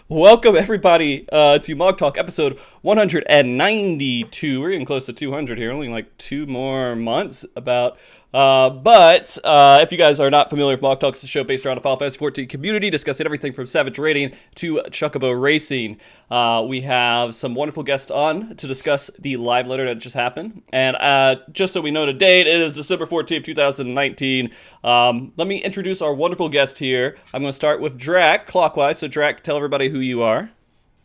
Welcome everybody to MogTalk episode 192. We're getting close to 200 here, only like 2 more months about. But if you guys are not familiar with MogTalk, it's a show based around a Final Fantasy 14 community discussing everything from Savage Raiding to Chocobo Racing. We have some wonderful guests on to discuss the live letter that just happened. And just so we know the date, it is December 14th, 2019. Let me introduce our wonderful guest here. I'm going to start with Drak, clockwise. So Drak, tell everybody who you are.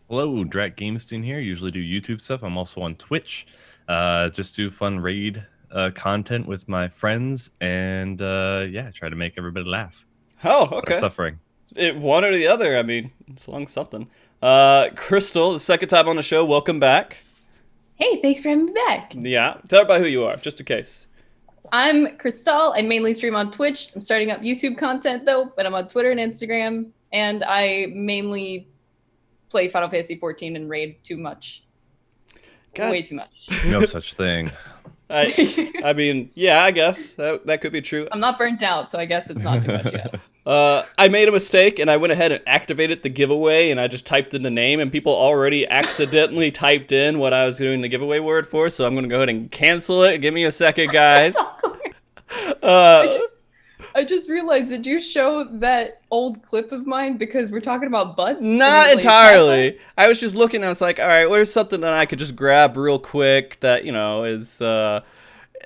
Hello, Drak Gamestein here. Usually do YouTube stuff. I'm also on Twitch. Just do fun raid content with my friends, and try to make everybody laugh. Oh, okay. Suffering. One or the other. I mean, it's long something. Crystal, the second time on the show. Welcome back. Hey, thanks for having me back. Yeah, tell everybody who you are, just in case. I'm Crystaahhl. I mainly stream on Twitch. I'm starting up YouTube content though, but I'm on Twitter and Instagram, and I mainly play Final Fantasy 14 and raid too much. God. Way too much. No such thing. I mean, yeah, I guess that could be true. I'm not burnt out, so I guess it's not too much yet. I made a mistake, and I went ahead and activated the giveaway, and I just typed in the name, and people already accidentally typed in what I was doing the giveaway word for, so I'm going to go ahead and cancel it. Give me a second, guys. I just realized, did you show that old clip of mine because we're talking about butts? Not entirely. I was just looking, I was like, all right, where's something that I could just grab real quick that, you know, is, that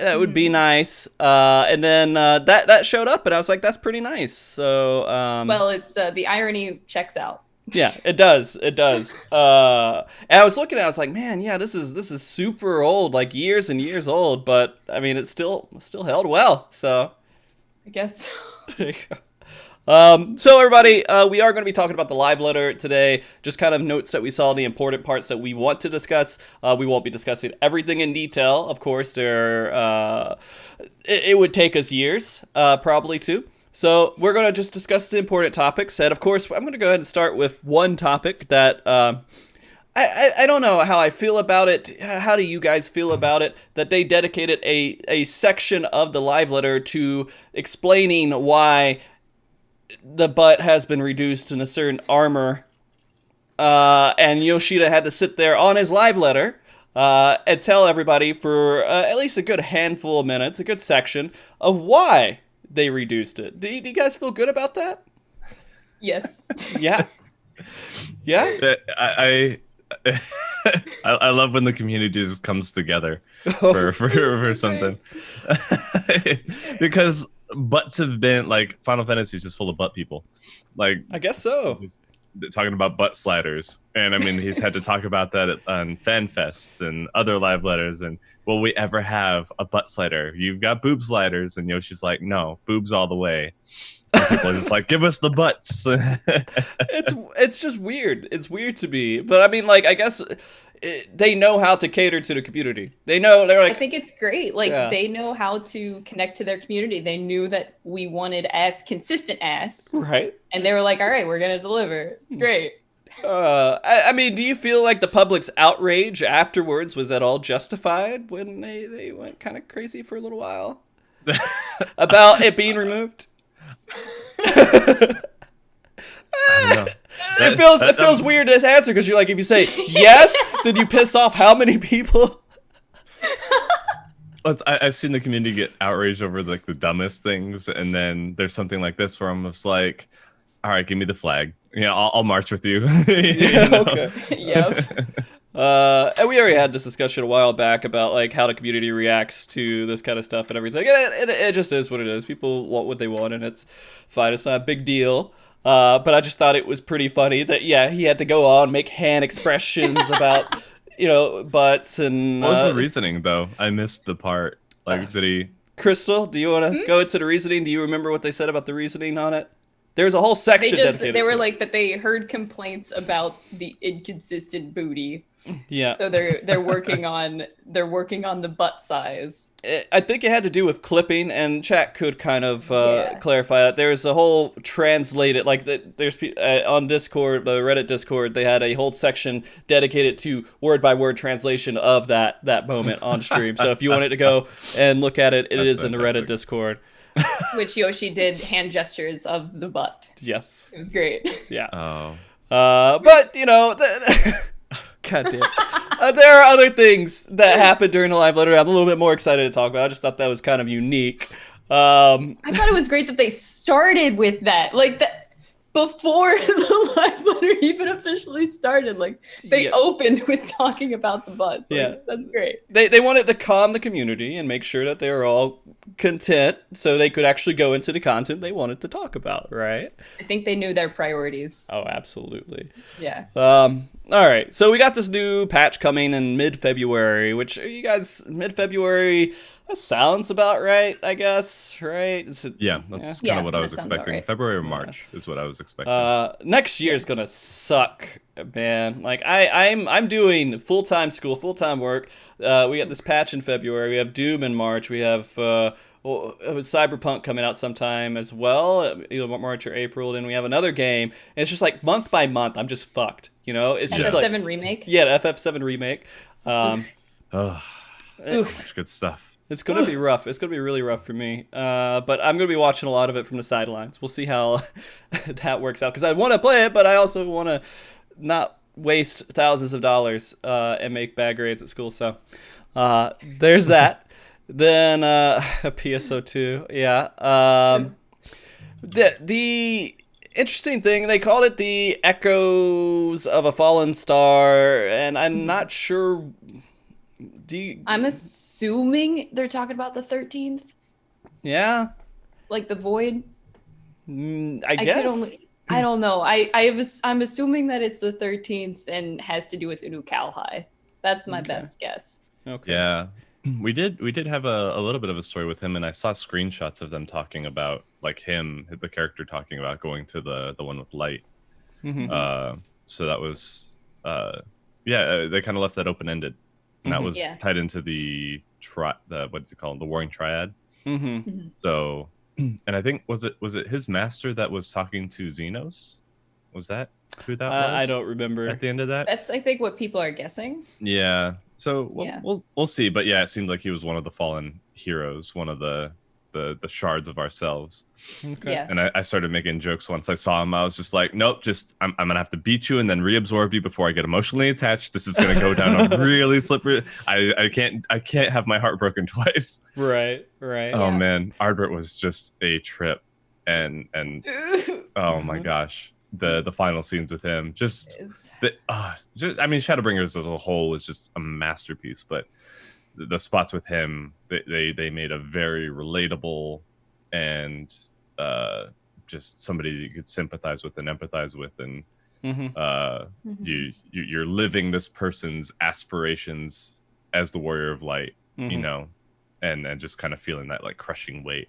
would be nice. And then that showed up, and I was like, that's pretty nice. So, well, it's, the irony checks out. Yeah, it does. It does. And I was looking at it, I was like, man, yeah, this is super old, like years and years old, but I mean, it's still held well, so. I guess. So everybody, we are going to be talking about the live letter today. Just kind of notes that we saw, the important parts that we want to discuss. We won't be discussing everything in detail. Of course, it would take us years, probably too. So we're going to just discuss the important topics. And of course, I'm going to go ahead and start with one topic that I don't know how I feel about it. How do you guys feel about it? That they dedicated a section of the live letter to explaining why the butt has been reduced in a certain armor. And Yoshida had to sit there on his live letter and tell everybody for at least a good handful of minutes, a good section, of why they reduced it. Do you guys feel good about that? Yes. Yeah. Yeah? I love when the community just comes together for something. Because butts have been, like, Final Fantasy is just full of butt people. Like, I guess so. Talking about butt sliders. And I mean, he's had to talk about that on fan fests and other live letters. And will we ever have a butt slider? You've got boob sliders. And Yoshi's like, no, boobs all the way. And people are just like, give us the butts. It's just weird. It's weird to me. But I mean, like, I guess they know how to cater to the community. They're like, I think it's great. Like, they know how to connect to their community. They knew that we wanted consistent ass. Right. And they were like, all right, we're going to deliver. It's great. I mean, do you feel like the public's outrage afterwards was at all justified when they went kind of crazy for a little while about it being removed? I don't know. It feels weird to answer, because you're like, if you say yes, then you piss off how many people? I've seen the community get outraged over like the dumbest things, and then there's something like this where I'm just like, all right, give me the flag. I'll march with you. Yeah, okay. Yep. And we already had this discussion a while back about like how the community reacts to this kind of stuff and everything. And it just is what it is. People want what they want, and it's fine. It's not a big deal. But I just thought it was pretty funny that, yeah, he had to go on, make hand expressions about, butts and... What was the reasoning, though? I missed the part. Like, did he... Crystal, do you want to go into the reasoning? Do you remember what they said about the reasoning on it? There's a whole section dedicated. They were like that they heard complaints about the inconsistent booty. Yeah. So they're working on the butt size. I think it had to do with clipping, and chat could kind of clarify that. There's a whole translated, like there's on Discord, the Reddit Discord, they had a whole section dedicated to word by word translation of that moment on stream. So if you wanted to go and look at it, it is in the Reddit Discord. Which Yoshi did hand gestures of the butt. Yes. It was great. Yeah. Oh. But you know, God damn. There are other things that happened during the live letter I'm a little bit more excited to talk about. I just thought that was kind of unique. I thought it was great that they started with that, like that before the live letter even officially started. Like they opened with talking about the butts. Like, that's great. They wanted to calm the community and make sure that they were all content, so they could actually go into the content they wanted to talk about. Right? I think they knew their priorities. Oh, absolutely. Yeah. All right. So we got this new patch coming in mid-February, which you guys, mid-February, that sounds about right, I guess, right? That's kind of what I was expecting. Right. February or March is what I was expecting. Next year is gonna suck, man. Like I'm doing full-time school, full-time work. We got this patch in February. We have Doom in March. We have Cyberpunk coming out sometime as well, either March or April. Then we have another game. And it's just like month by month, I'm just fucked. You know, it's just like FF7 remake. Yeah, the FF7 remake. Good stuff. It's gonna be rough. It's gonna be really rough for me. But I'm gonna be watching a lot of it from the sidelines. We'll see how that works out. Because I want to play it, but I also want to not waste thousands of dollars and make bad grades at school. So there's that. Then PSO2, yeah. The interesting thing, they called it the Echoes of a Fallen Star, and I'm not sure. I'm assuming they're talking about the 13th. Yeah. Like the Void. I guess. I don't know. I'm assuming that it's the 13th and has to do with Unukalhai. That's my best guess. Okay. Yeah. We did have a little bit of a story with him, and I saw screenshots of them talking about, like, him, the character talking about going to the one with light. Mm-hmm. So that was they kind of left that open ended, and that was tied into the what do you call it, the Warring Triad. Mm-hmm. So, and I think was it his master that was talking to Xenos? Was that who that was? I don't remember. At the end of that, that's I think what people are guessing. Yeah. So we'll see, but yeah, it seemed like he was one of the fallen heroes, one of the shards of ourselves. Okay. Yeah. And I started making jokes once I saw him. I was just like, nope, I'm gonna have to beat you and then reabsorb you before I get emotionally attached. This is gonna go down a really slippery. I can't have my heart broken twice. Right. Oh man, Ardbert was just a trip, and oh my gosh. The final scenes with him, I mean, Shadowbringers as a whole is just a masterpiece, but the spots with him, they made a very relatable and just somebody you could sympathize with and empathize with, and you're living this person's aspirations as the Warrior of Light, you know, and just kind of feeling that like crushing weight.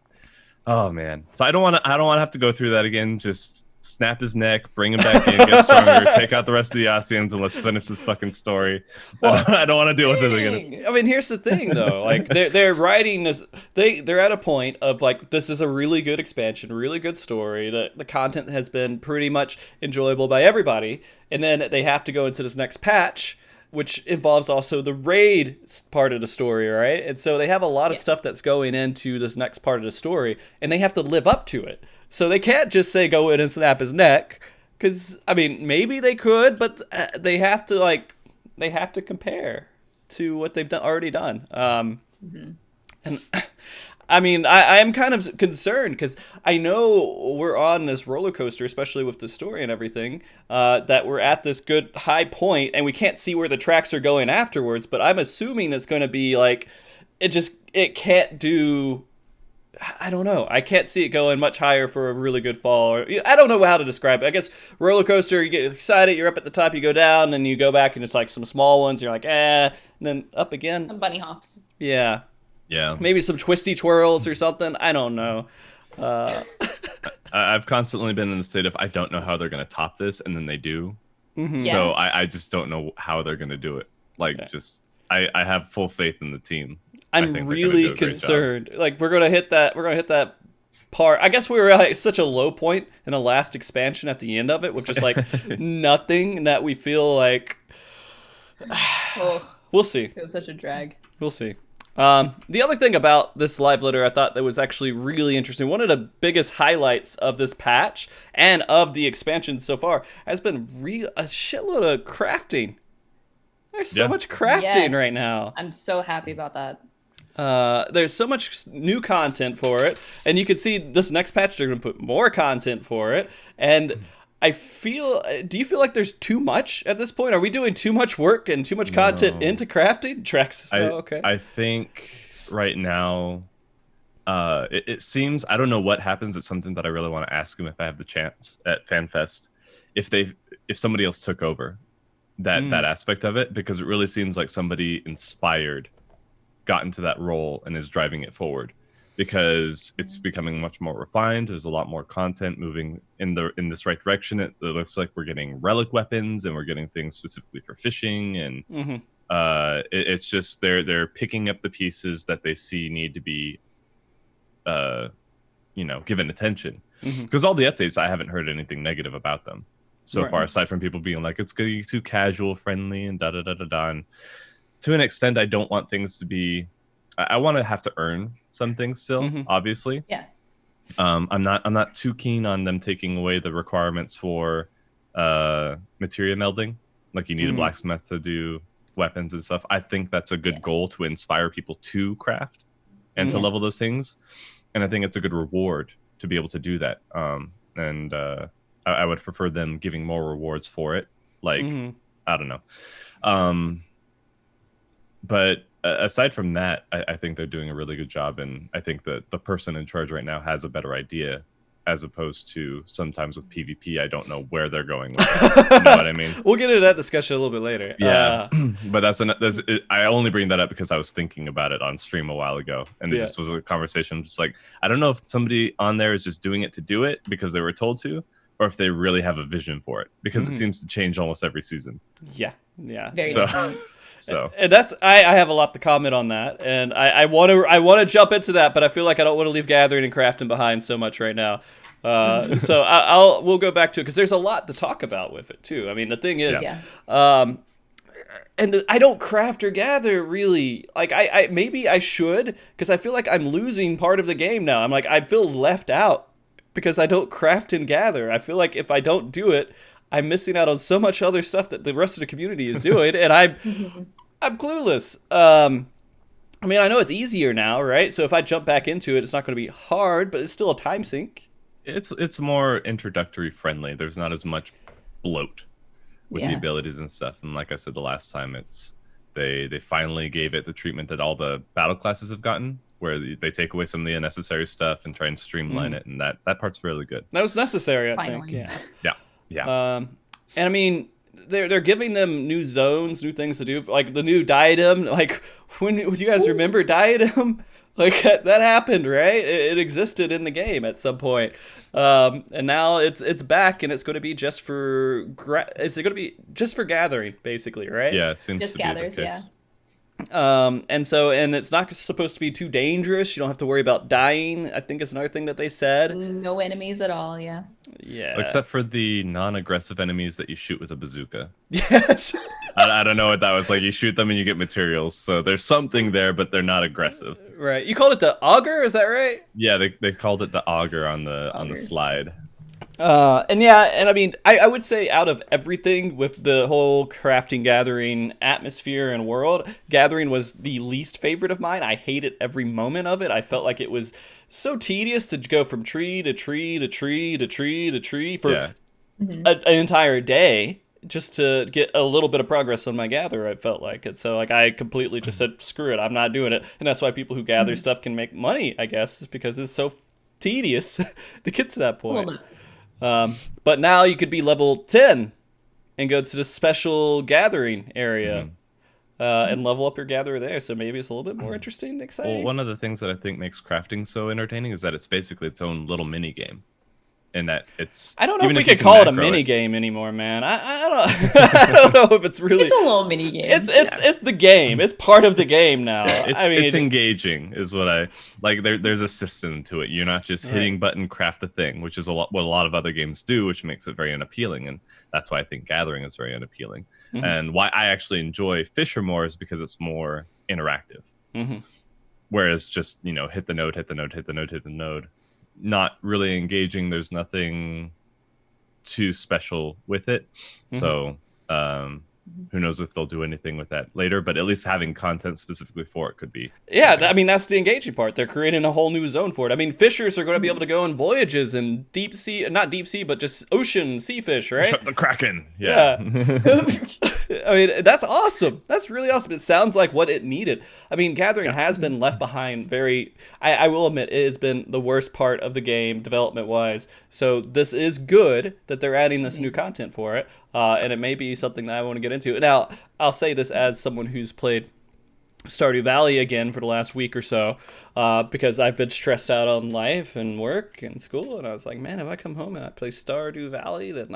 Oh man, so I don't want to have to go through that again. Just snap his neck, bring him back in, get stronger, take out the rest of the Asians, and let's finish this fucking story. Well, I don't want to deal with it again. I mean, here's the thing, though. Like, they're writing this. They're at a point of, like, this is a really good expansion, really good story. The content has been pretty much enjoyable by everybody. And then they have to go into this next patch, which involves also the raid part of the story, right? And so they have a lot of stuff that's going into this next part of the story, and they have to live up to it. So they can't just say go in and snap his neck, because I mean maybe they could, but they have to compare to what they've already done. And I mean I am kind of concerned because I know we're on this roller coaster, especially with the story and everything, that we're at this good high point and we can't see where the tracks are going afterwards. But I'm assuming it's going to be like it can't do. I don't know. I can't see it going much higher for a really good fall. I don't know how to describe it. I guess roller coaster, you get excited, you're up at the top, you go down, and you go back, and it's like some small ones. You're like, and then up again. Some bunny hops. Yeah. Yeah. Maybe some twisty twirls or something. I don't know. I've constantly been in the state of I don't know how they're going to top this, and then they do. Mm-hmm. So I just don't know how they're going to do it. Like, I have full faith in the team. I'm really concerned. Like we're gonna hit that part. I guess we were at such a low point in the last expansion at the end of it, with just like nothing, that we feel like we'll see. It was such a drag. We'll see. The other thing about this live letter I thought that was actually really interesting, one of the biggest highlights of this patch and of the expansion so far has been a shitload of crafting. There's so much crafting right now. I'm so happy about that. There's so much new content for it, and you can see this next patch they're going to put more content for it, and do you feel like there's too much at this point? Are we doing too much work and too much content into crafting? Trax, okay. I think right now, it seems, I don't know what happens. It's something that I really want to ask him if I have the chance at FanFest, if somebody else took over that aspect of it, because it really seems like somebody inspired got into that role and is driving it forward, because it's becoming much more refined. There's a lot more content moving in this right direction. It looks like we're getting relic weapons and we're getting things specifically for fishing, and it's just they're picking up the pieces that they see need to be given attention, because all the updates, I haven't heard anything negative about them so far, aside from people being like, it's getting too casual friendly and da. And to an extent, I don't want things to be, I want to have to earn some things still, obviously. Yeah. I'm not too keen on them taking away the requirements for materia melding. Like, you need a blacksmith to do weapons and stuff. I think that's a good goal to inspire people to craft and to level those things. And I think it's a good reward to be able to do that. And I would prefer them giving more rewards for it. Like, I don't know. But aside from that, I think they're doing a really good job. And I think that the person in charge right now has a better idea, as opposed to sometimes with PvP, I don't know where they're going with it. You know what I mean? We'll get into that discussion a little bit later. Yeah. But I only bring that up because I was thinking about it on stream a while ago. And it just was a conversation. Just like, I don't know if somebody on there is just doing it to do it because they were told to, or if they really have a vision for it, because it seems to change almost every season. Yeah. Very different. So and that's I have a lot to comment on that, and I want to jump into that, but I feel like I don't want to leave gathering and crafting behind so much right now. So we'll go back to it, because there's a lot to talk about with it too. I mean, the thing is, and I don't craft or gather really. Like I maybe I should, because I feel like I'm losing part of the game now. I'm like, I feel left out because I don't craft and gather. I feel like if I don't do it, I'm missing out on so much other stuff that the rest of the community is doing, and I'm clueless. I mean, I know it's easier now, right? So if I jump back into it, it's not going to be hard, but it's still a time sink. It's more introductory friendly. There's not as much bloat with the abilities and stuff. And like I said the last time, they finally gave it the treatment that all the battle classes have gotten, where they take away some of the unnecessary stuff and try and streamline it, and that part's really good. That was necessary, I think. Yeah. And I mean, they're giving them new zones, new things to do, like the new diadem. Like, when do you guys remember diadem? Like, that happened, right? It existed in the game at some point, and now it's back, and it's going to be just for gathering, basically, right? Yeah, it seems just to gathers, be the case. And it's not supposed to be too dangerous. You don't have to worry about dying, I think is another thing that they said. No enemies at all. Yeah. Except for the non-aggressive enemies that you shoot with a bazooka. Yes. I don't know what that was like. You shoot them and you get materials, so there's something there, but they're not aggressive. Right. You called it the auger, is that right? Yeah, they called it the auger on the slide. And I mean, I would say out of everything with the whole crafting gathering atmosphere and world, gathering was the least favorite of mine. I hated every moment of it. I felt like it was so tedious to go from tree to tree to tree to tree to tree for an entire day just to get a little bit of progress on my gather. I felt like it. So like I completely just said, screw it, I'm not doing it. And that's why people who gather stuff can make money, I guess, is because it's so tedious to get to that point. But now you could be level 10 and go to the special gathering area and level up your gatherer there. So maybe it's a little bit more interesting and exciting. Well, one of the things that I think makes crafting so entertaining is that it's basically its own little mini game. And that it's, I don't know if we could call it a mini game anymore, man. I don't know if it's really. It's a little mini game. It's the game. It's part of the game now. It's engaging, is what I like. There's a system to it. You're not just hitting button, craft the thing, which is what a lot of other games do, which makes it very unappealing. And that's why I think gathering is very unappealing. And why I actually enjoy Fisher more is because it's more interactive. Whereas just, hit the node, hit the node, hit the node, hit the node, not really engaging. There's nothing too special with it. So who knows if they'll do anything with that later, but at least having content specifically for it could be. Yeah, I mean, that's the engaging part. They're creating a whole new zone for it. I mean, fishers are going to be able to go on voyages and deep sea, not deep sea, but just ocean sea fish, right? Shut the Kraken. Yeah. I mean, that's awesome. That's really awesome. It sounds like what it needed. I mean, Gathering has been left behind I will admit, it has been the worst part of the game development-wise. So this is good that they're adding this new content for it. And it may be something that I want to get into. Now, I'll say this as someone who's played Stardew Valley again for the last week or so, because I've been stressed out on life and work and school, and I was like, man, if I come home and I play Stardew Valley, then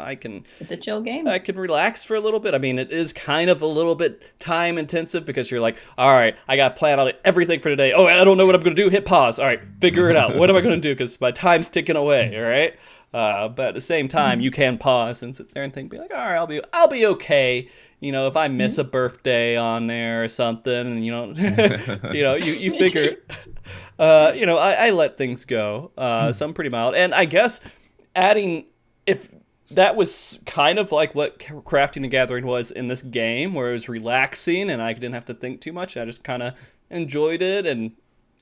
it's a chill game. I can relax for a little bit. I mean, it is kind of a little bit time intensive because you're like, all right, I got to plan out everything for today. Oh, I don't know what I'm going to do. Hit pause. All right, figure it out. What am I going to do? Because my time's ticking away. All right. But at the same time, you can pause and sit there and think, be like, all right, I'll be okay. If I miss a birthday on there or something, and you figure, I let things go. So I'm pretty mild, and I guess if that was kind of like what Crafting and Gathering was in this game, where it was relaxing and I didn't have to think too much. I just kind of enjoyed it and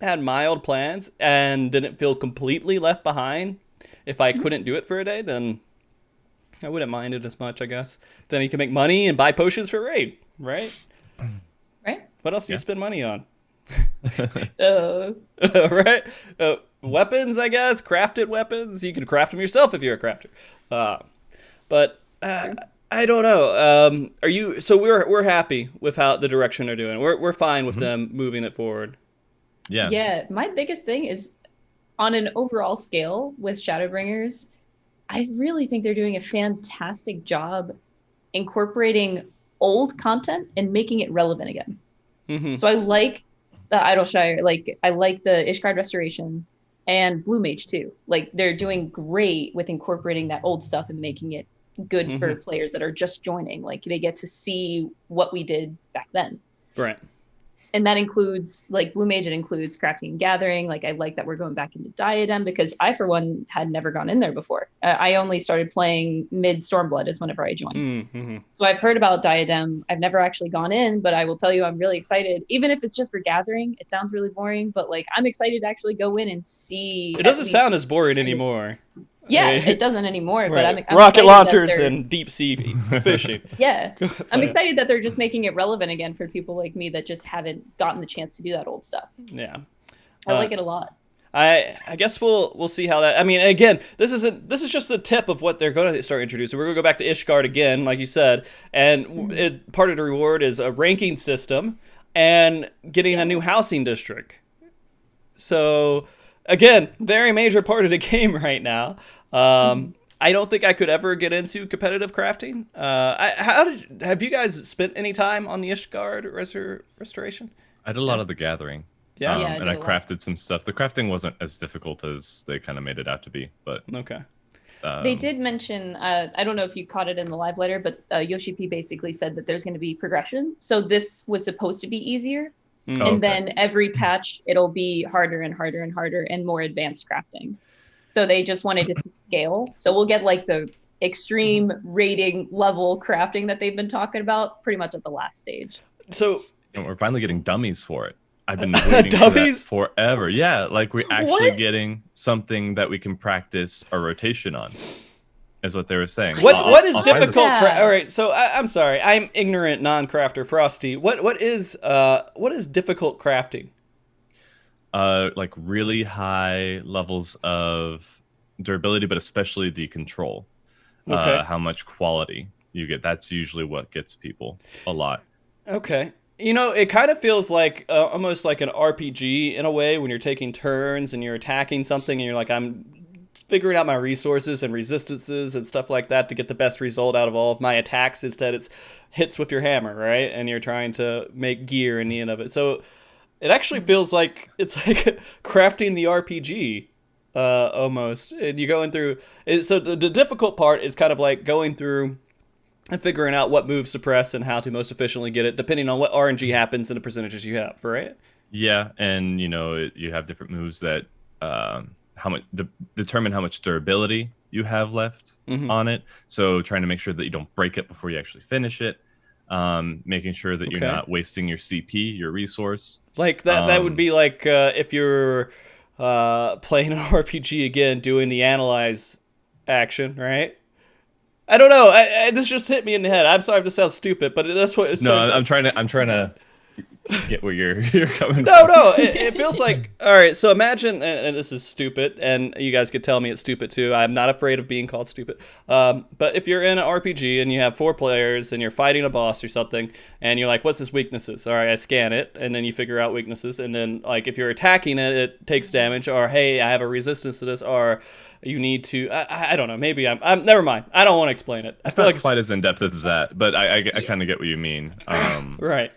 had mild plans and didn't feel completely left behind. If I couldn't do it for a day, then I wouldn't mind it as much, I guess. Then you can make money and buy potions for raid, right? Right. What else do you spend money on? Right? Weapons, I guess. Crafted weapons. You can craft them yourself if you're a crafter. But I don't know. So we're happy with how the direction they're doing. We're fine with them moving it forward. Yeah. Yeah. My biggest thing is, on an overall scale with Shadowbringers, I really think they're doing a fantastic job incorporating old content and making it relevant again. Mm-hmm. So I like the Idleshire, I like the Ishgard Restoration and Blue Mage too. They're doing great with incorporating that old stuff and making it good for players that are just joining. They get to see what we did back then. Right. And that includes, Blue Mage, it includes Crafting and Gathering. I like that we're going back into Diadem, because I, for one, had never gone in there before. I only started playing mid-Stormblood is whenever I joined. Mm-hmm. So I've heard about Diadem. I've never actually gone in, but I will tell you I'm really excited. Even if it's just for Gathering, it sounds really boring, but I'm excited to actually go in and see. It doesn't sound as boring anymore. Yeah, it doesn't anymore. Right. But I'm rocket launchers and deep sea fishing. Yeah, I'm excited that they're just making it relevant again for people like me that just haven't gotten the chance to do that old stuff. Yeah, I like it a lot. I guess we'll see how that. I mean, again, this is just the tip of what they're going to start introducing. We're going to go back to Ishgard again, like you said, and part of the reward is a ranking system and getting a new housing district. So again, very major part of the game right now. I don't think I could ever get into competitive crafting. Have you guys spent any time on the Ishgard restoration? I did a lot of the gathering. Yeah, and I crafted some stuff. The crafting wasn't as difficult as they kind of made it out to be, but okay. They did mention, I don't know if you caught it in the live letter, but Yoshi P basically said that there's going to be progression. So this was supposed to be easier. And then every patch, it'll be harder and harder and harder and more advanced crafting. So they just wanted it to scale. So we'll get like the extreme rating level crafting that they've been talking about pretty much at the last stage. So and we're finally getting dummies for it. I've been waiting for that forever. Yeah, like we're actually getting something that we can practice a rotation on, is what they were saying. What is difficult? All right, so I'm sorry, I'm ignorant non-crafter Frosty. What is difficult crafting? Like really high levels of durability, but especially the control. Okay. How much quality you get. That's usually what gets people a lot. Okay. You know, it kind of feels like almost like an RPG in a way when you're taking turns and you're attacking something and you're like, I'm figuring out my resources and resistances and stuff like that to get the best result out of all of my attacks. Instead, it's hits with your hammer, right? And you're trying to make gear in the end of it. So it actually feels like it's like crafting the RPG almost. And you're going through. So the difficult part is kind of like going through and figuring out what moves to press and how to most efficiently get it, depending on what RNG happens and the percentages you have, right? Yeah, and you have different moves that how much determine how much durability you have left on it. So trying to make sure that you don't break it before you actually finish it. Making sure that you're not wasting your CP, your resource. Like that would be like if you're playing an RPG again, doing the analyze action, right? I don't know. This just hit me in the head. I'm sorry if this sounds stupid, but that's what it No, says. I'm trying to get where you're coming No, from. no. It feels like, all right, so imagine, and this is stupid, and you guys could tell me it's stupid too. I'm not afraid of being called stupid. But if you're in an RPG and you have 4 players and you're fighting a boss or something, and you're like, what's his weaknesses? All right, I scan it, and then you figure out weaknesses, and then like if you're attacking it, it takes damage, or hey, I have a resistance to this, or you need to, I don't know, maybe I'm never mind. I don't want to explain it. It's not quite as in-depth as that, but I kind of get what you mean. Right.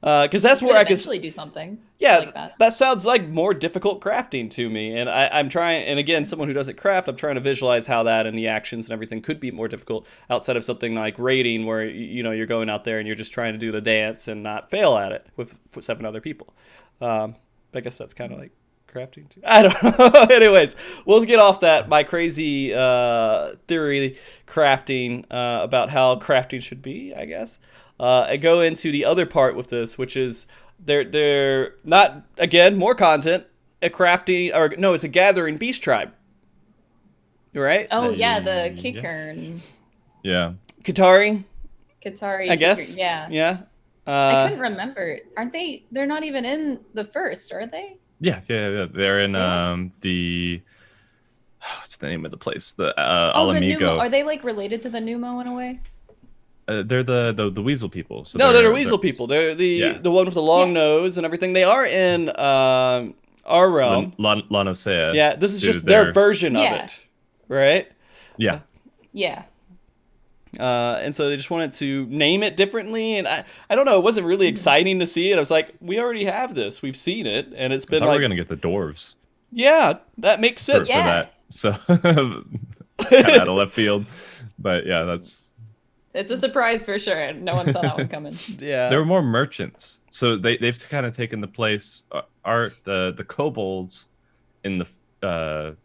Because that's where I could eventually do something. Yeah, like that sounds like more difficult crafting to me, and I'm trying. And again, someone who doesn't craft, I'm trying to visualize how that and the actions and everything could be more difficult outside of something like raiding, where you're going out there and you're just trying to do the dance and not fail at it with 7 other people. I guess that's kind of like crafting too. I don't know. Anyways, we'll get off that my crazy theory crafting about how crafting should be, I guess. And go into the other part with this, which is they're not, again, more content, a crafting, or no, it's a gathering beast tribe, right? Oh yeah, the Kikern. Yeah. Katari, I guess. Yeah. Yeah. I couldn't remember. Aren't they? They're not even in the first, are they? Yeah. They're in the what's the name of the place? The Alamigo. The Numo. Are they like related to the Numo in a way? They're the weasel people. So no, they're weasel people. They're the one with the long nose and everything. They are in our realm. La Nosea. Yeah, this is just their version of it, right? Yeah. Yeah. And so they just wanted to name it differently, and I don't know. It wasn't really exciting to see it. I was like, we already have this. We've seen it, and it's been like we're gonna get the dwarves. Yeah, that makes sense for that. So kind of out of left field, but yeah, it's a surprise for sure. No one saw that one coming. Yeah, there were more merchants, so they've kind of taken the place. The kobolds in the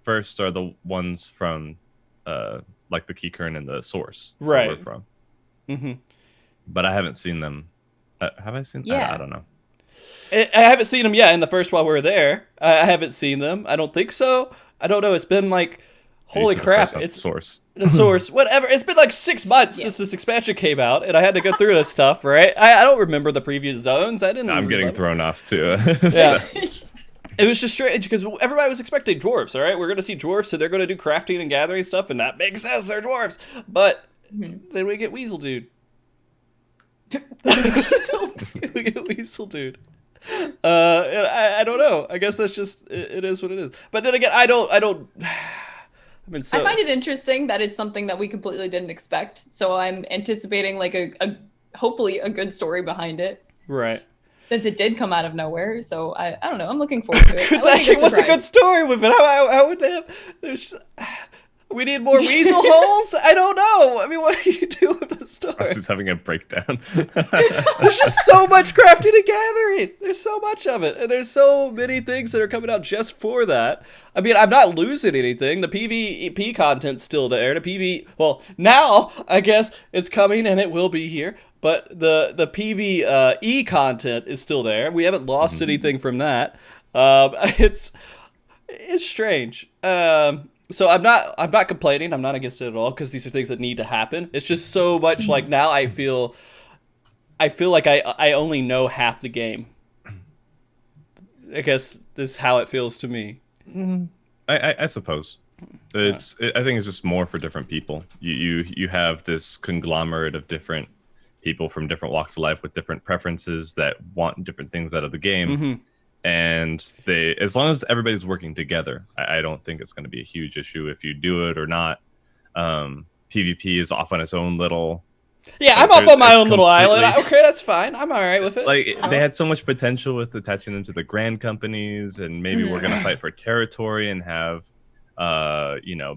first are the ones from like the Kikern and the source, right? Where we're from. Mm-hmm. But I haven't seen them. Have I seen? Yeah, I don't know. I haven't seen them yet. In the first while we were there, I haven't seen them. I don't think so. I don't know. It's been like, holy crap! It's source. The source, whatever. It's been like 6 months since this expansion came out, and I had to go through this stuff. Right? I don't remember the previous zones. I didn't. I'm getting thrown off too. Yeah. It was just strange because everybody was expecting dwarves, all right? We're going to see dwarves, so they're going to do crafting and gathering stuff, and that makes sense. They're dwarves. But then we get Weasel Dude. We get Weasel Dude. And I don't know. I guess that's just, it is what it is. But then again, I find it interesting that it's something that we completely didn't expect. So I'm anticipating like a hopefully a good story behind it. Right. Since it did come out of nowhere, so I don't know. I'm looking forward to it. What's a good story with it? How would they have? We need more weasel holes? I don't know. I mean, what do you do with the story? I was just having a breakdown. There's just so much crafting and gathering. There's so much of it. And there's so many things that are coming out just for that. I mean, I'm not losing anything. The PvP content's still there. The PvE, well, now, I guess, it's coming and it will be here. But the PvE content is still there. We haven't lost anything from that. It's strange. So I'm not complaining. I'm not against it at all because these are things that need to happen. It's just so much like now I feel like I only know half the game. I guess this is how it feels to me. I suppose I think it's just more for different people. You have this conglomerate of different people from different walks of life with different preferences that want different things out of the game. And as long as everybody's working together, I don't think it's going to be a huge issue if you do it or not. PvP is off on its own little. Yeah, I'm off on my own little island. Okay, that's fine. I'm all right with it. Like they had so much potential with attaching them to the grand companies, and maybe we're going to fight for territory and have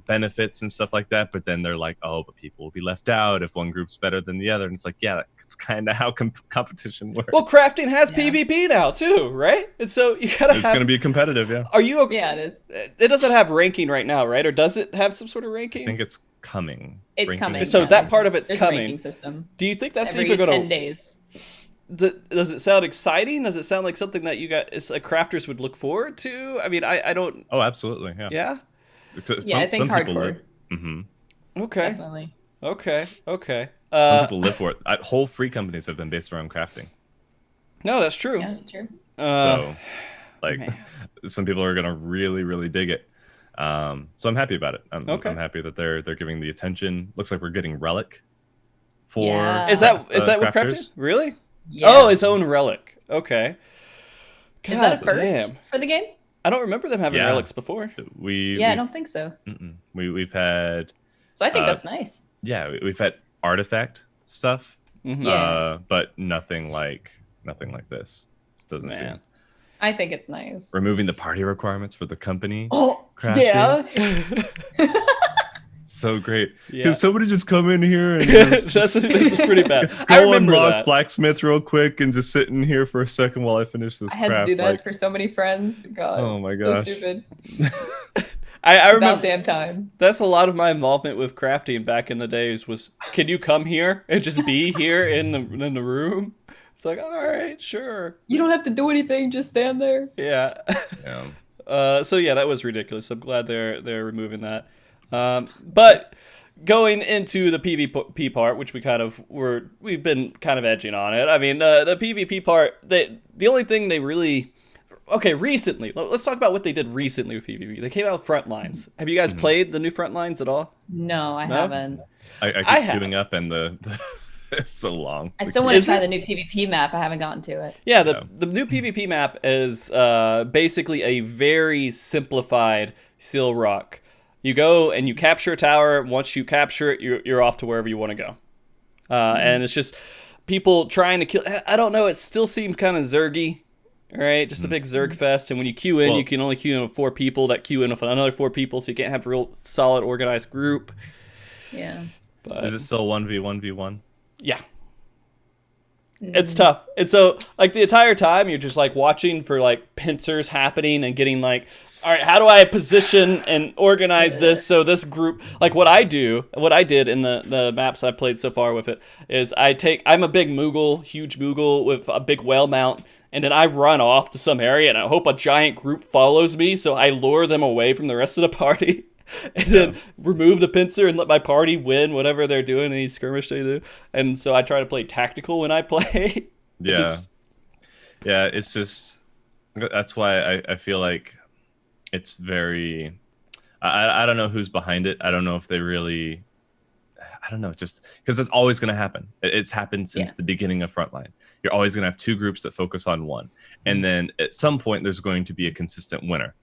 benefits and stuff like that. But then they're like, oh, but people will be left out if one group's better than the other. And it's like, yeah, that's kind of how competition works. Well, crafting has PvP now too, right? And so you gotta. It's gonna be competitive, yeah. Are you? Yeah, it is. It doesn't have ranking right now, right? Or does it have some sort of ranking? I think it's coming. It's coming. So that part of it's There's coming. A ranking system. Do you think that's every even going to 10 days? Does it sound exciting? Does it sound like something that crafters would look forward to? I mean, I don't. Oh, absolutely, yeah. Yeah. I think hardcore. Okay. Definitely. Okay. Some people live for it. Whole free companies have been based around crafting. No, that's true. Yeah, true. So, some people are gonna really, really dig it. So I'm happy about it. I'm happy that they're giving the attention. Looks like we're getting relic. Is that what crafted? Really? Yeah. Oh, its own relic. Okay. God, is that a first damn. for the game? I don't remember them having relics before. I don't think so. We've had. So I think that's nice. Yeah, we've had artifact stuff, but nothing like this. It doesn't seem. I think it's nice. Removing the party requirements for the company. Oh, crafting. yeah. So great. Can somebody just come in here and just that's pretty bad. I remember unlock that. Blacksmith real quick and just sit in here for a second while I finish this. I had to do that for so many friends. God. Oh my gosh. So stupid. I remember damn time. That's a lot of my involvement with crafting back in the days was, can you come here and just be here in the room? It's like, all right, sure. You don't have to do anything, just stand there. Yeah. So yeah, that was ridiculous. I'm glad they're removing that. But going into the PvP part, which we've been kind of edging on it. I mean, the PvP part, the only thing they really, recently, let's talk about what they did recently with PvP. They came out with Frontlines. Have you guys played the new Frontlines at all? No, I haven't. I keep queuing up and the it's so long. I still want to try the new PvP map. I haven't gotten to it. Yeah, the new PvP map is basically a very simplified Seal Rock. You go and you capture a tower. Once you capture it, you're off to wherever you want to go. And it's just people trying to kill. I don't know. It still seemed kind of Zergy, right? Just a big Zerg fest. And when you queue in, you can only queue in with 4 people that queue in with another 4 people, so you can't have a real solid organized group. Yeah. But is it still 1v1v1? Yeah. It's tough. And so, the entire time, you're just, watching for, pincers happening and getting, all right, how do I position and organize this so this group, what I did in the maps I've played so far with it, is I'm a big Moogle, huge Moogle with a big whale mount, and then I run off to some area, and I hope a giant group follows me, so I lure them away from the rest of the party. And then remove the pincer and let my party win whatever they're doing, any skirmish they do. And so I try to play tactical when I play. Yeah, it's just, that's why I feel like it's very, I don't know who's behind it. I don't know if they really, I don't know, just because it's always going to happen. It's happened since the beginning of Frontline. You're always going to have 2 groups that focus on one. And then at some point there's going to be a consistent winner.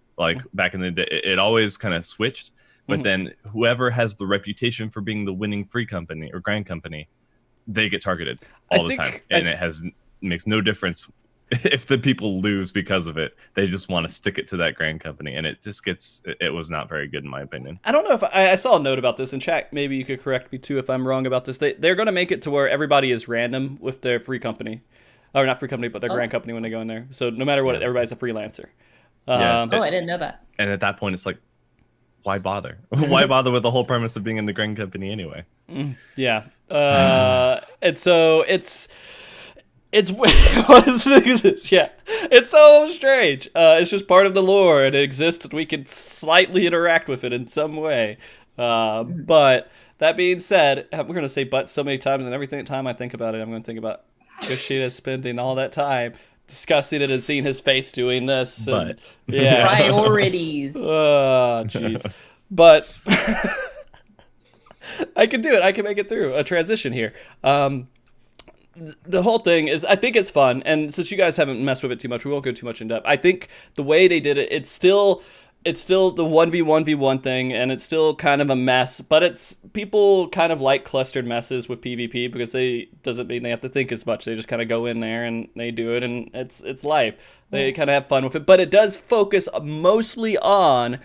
Back in the day, it always kind of switched, but then whoever has the reputation for being the winning free company or grand company, they get targeted all the time. And it makes no difference if the people lose because of it. They just want to stick it to that grand company, and it just it was not very good in my opinion. I don't know if I saw a note about this in chat. Maybe you could correct me too if I'm wrong about this. They're going to make it to where everybody is random with their free company. Or not free company, but their grand company when they go in there. So no matter what, everybody's a freelancer. I didn't know that. And at that point, it's like, why bother? Why bother with the whole premise of being in the grand company anyway? Yeah. And so it's what is this? Yeah. It's so strange. It's just part of the lore, and it exists, and we can slightly interact with it in some way. But that being said, we're going to say but so many times, and every time I think about it, I'm going to think about Yoshida spending all that time discussing it and seeing his face doing this. And, priorities. Oh, jeez. But I can do it. I can make it through a transition here. The whole thing is, I think it's fun. And since you guys haven't messed with it too much, we won't go too much in depth. I think the way they did it, it's still the 1v1v1 thing, and it's still kind of a mess, but it's people kind of like clustered messes with PvP because doesn't mean they have to think as much. They just kind of go in there and they do it, and it's life. They kind of have fun with it, but it does focus mostly on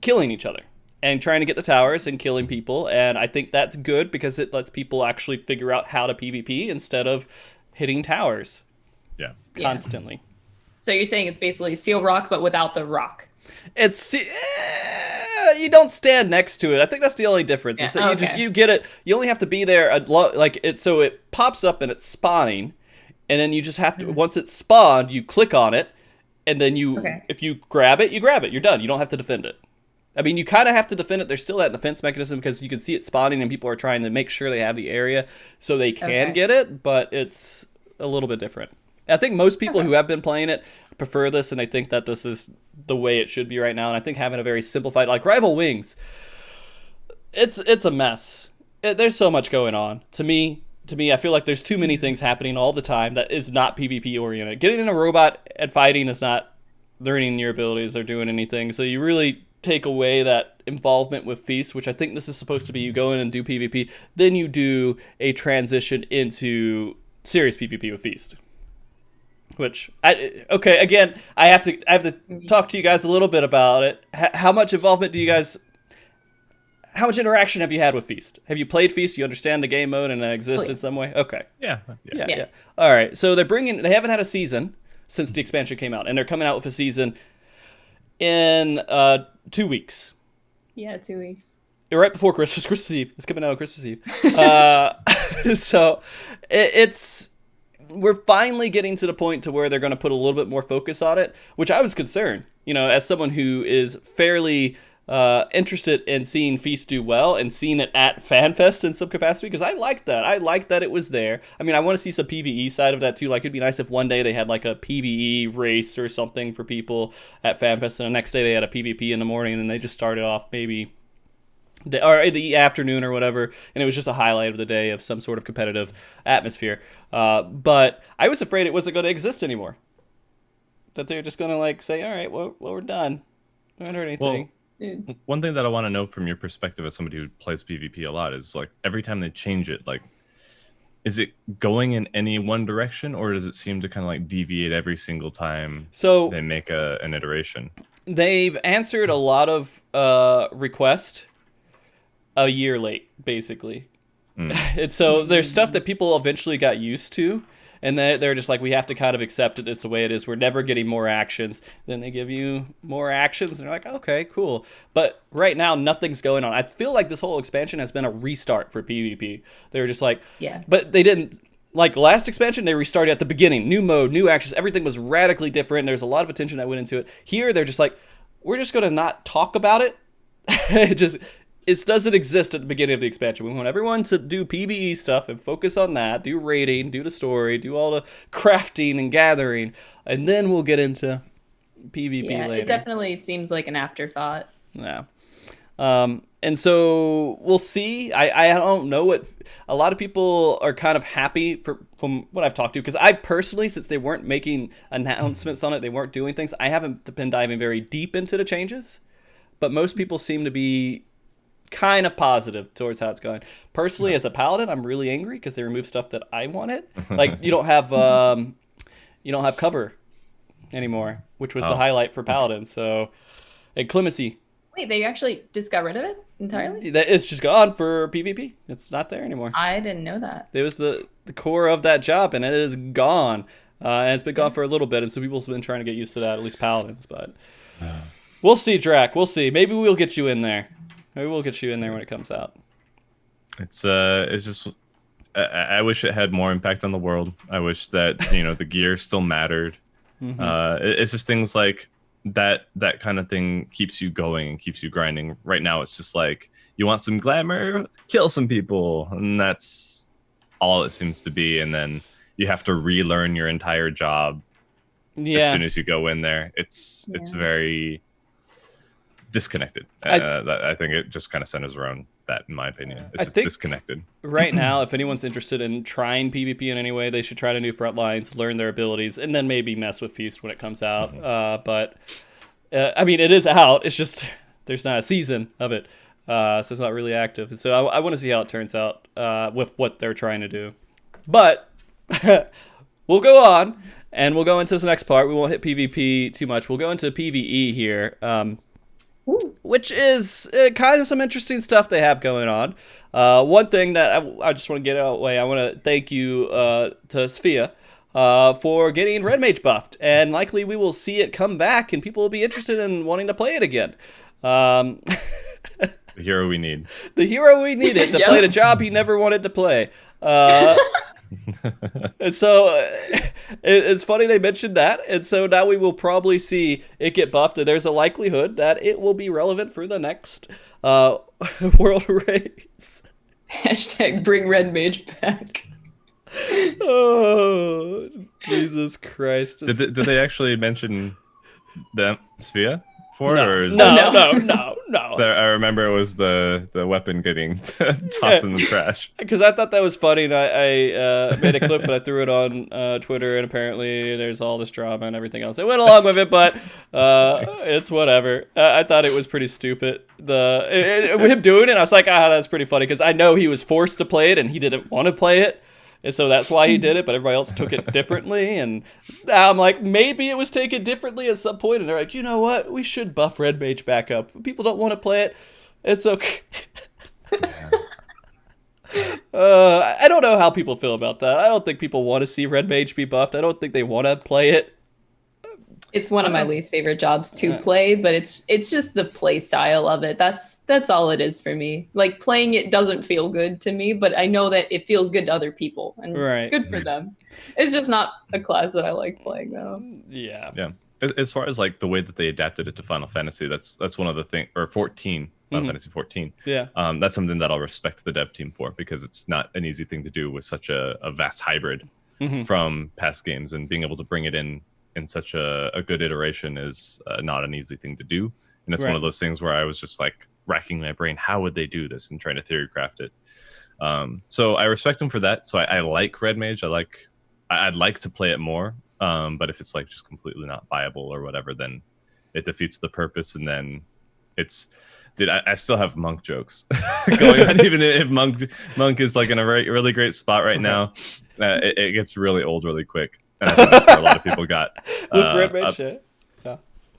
killing each other and trying to get the towers and killing people. And I think that's good because it lets people actually figure out how to PvP instead of hitting towers constantly. So you're saying it's basically Seal Rock, but without the rock. It's you don't stand next to it. I think that's the only difference. Is that you get it. You only have to be there like it. So it pops up and it's spawning, and then you just have to once it's spawned, you click on it, and then if you grab it, You're done. You don't have to defend it. I mean, you kind of have to defend it. There's still that defense mechanism because you can see it spawning, and people are trying to make sure they have the area so they can get it, but it's a little bit different. I think most people who have been playing it prefer this, and I think that this is the way it should be right now. And I think having a very simplified, like Rival Wings, it's a mess. There's so much going on. To me, I feel like there's too many things happening all the time that is not PvP oriented. Getting in a robot and fighting is not learning your abilities or doing anything. So you really take away that involvement with Feast, which I think this is supposed to be. You go in and do PvP, then you do a transition into serious PvP with Feast. Which again, I have to talk to you guys a little bit about it. How much involvement do you guys? How much interaction have you had with Feast? Have you played Feast? Do you understand the game mode and it exists in some way? Okay. Yeah. All right. So they haven't had a season since the expansion came out, and they're coming out with a season in 2 weeks. Yeah, 2 weeks. Right before Christmas Eve. It's coming out on Christmas Eve. So it's. We're finally getting to the point to where they're going to put a little bit more focus on it, which I was concerned, as someone who is fairly interested in seeing Feast do well and seeing it at FanFest in some capacity, because I like that. I like that it was there. I mean, I want to see some PvE side of that too. Like, it'd be nice if one day they had like a PvE race or something for people at FanFest, and the next day they had a PvP in the morning, and they just started off maybe or in the afternoon or whatever, and it was just a highlight of the day of some sort of competitive atmosphere. But I was afraid it wasn't going to exist anymore. That they're just going to like say, all right, well, we're done. I haven't heard anything. Well, one thing that I want to know from your perspective as somebody who plays PvP a lot is like every time they change it, like, is it going in any one direction, or does it seem to kind of like deviate every single time they make an iteration? They've answered a lot of requests a year late, basically. And so there's stuff that people eventually got used to, and they're just like, we have to kind of accept it as the way it is. We're never getting more actions. Then they give you more actions, and they're like, okay, cool. But right now, nothing's going on. I feel like this whole expansion has been a restart for PvP. They were just like, but they didn't. Like last expansion, they restarted at the beginning. New mode, new actions. Everything was radically different. There's a lot of attention that went into it. Here, they're just like, we're just going to not talk about it. It doesn't exist at the beginning of the expansion. We want everyone to do PvE stuff and focus on that, do raiding, do the story, do all the crafting and gathering, and then we'll get into PvP later. It definitely seems like an afterthought. Yeah. And so we'll see. I don't know what a lot of people are kind of happy from what I've talked to, because I personally, since they weren't making announcements on it, they weren't doing things, I haven't been diving very deep into the changes, but most people seem to be kind of positive towards how it's going. Personally, as a paladin, I'm really angry because they removed stuff that I wanted. Like you don't have cover anymore, which was the highlight for paladins. So, and clemency. Wait, they actually just got rid of it entirely? It's just gone for PvP. It's not there anymore. I didn't know that. It was the core of that job, and it is gone. And it's been gone for a little bit, and so people have been trying to get used to that, at least paladins. But we'll see, Drac. We'll see. Maybe we'll get you in there. Maybe we'll get you in there when it comes out. It's just, I wish it had more impact on the world. I wish that, the gear still mattered. It's just things like that kind of thing keeps you going and keeps you grinding. Right now, it's just like, you want some glamour, kill some people. And that's all it seems to be. And then you have to relearn your entire job as soon as you go in there. It's very disconnected. I think it just kind of centers around that, in my opinion. It's just disconnected. Right now, if anyone's interested in trying PvP in any way, they should try to do Frontlines, learn their abilities, and then maybe mess with Feast when it comes out. But I mean, it is out. It's just there's not a season of it, so it's not really active. And so I want to see how it turns out with what they're trying to do. But we'll go on, and we'll go into this next part. We won't hit PvP too much. We'll go into PvE here. which is kind of some interesting stuff they have going on. One thing that I just want to get out of the way, I want to thank you to Sophia for getting Red Mage buffed, and likely we will see it come back, and people will be interested in wanting to play it again. The hero we need. The hero we needed to play the job he never wanted to play. And so it's funny they mentioned that, and so now we will probably see it get buffed, and there's a likelihood that it will be relevant for the next world race. Hashtag bring Red Mage back. Oh, Jesus Christ. Did they actually mention them, Sophia? For it, or is no. So I remember it was the weapon getting tossed in the trash. Because I thought that was funny, and I made a clip, but I threw it on Twitter, and apparently there's all this drama and everything else. I went along with it, but it's whatever. I thought it was pretty stupid. Him doing it, I was like, that's pretty funny, because I know he was forced to play it, and he didn't want to play it. And so that's why he did it, but everybody else took it differently. And now I'm like, maybe it was taken differently at some point. And they're like, you know what? We should buff Red Mage back up. People don't want to play it. It's okay. I don't know how people feel about that. I don't think people want to see Red Mage be buffed. I don't think they want to play it. It's one of my least favorite jobs to play, but it's just the play style of it. That's all it is for me. Like, playing it doesn't feel good to me, but I know that it feels good to other people, and good for them. It's just not a class that I like playing, though. Yeah. As far as like the way that they adapted it to Final Fantasy, that's one of the things, or 14, Final Fantasy 14. Yeah. That's something that I'll respect the dev team for, because it's not an easy thing to do with such a vast hybrid from past games, and being able to bring it in such a good iteration is not an easy thing to do. And it's one of those things where I was just like racking my brain, how would they do this, and trying to theory craft it. So I respect them for that. So I like Red Mage. I'd like to play it more. But if it's like just completely not viable or whatever, then it defeats the purpose. And then I still have Monk jokes going on, even if Monk is like in a really great spot right now. It gets really old really quick. And I think that's where a lot of people got with Red Mage.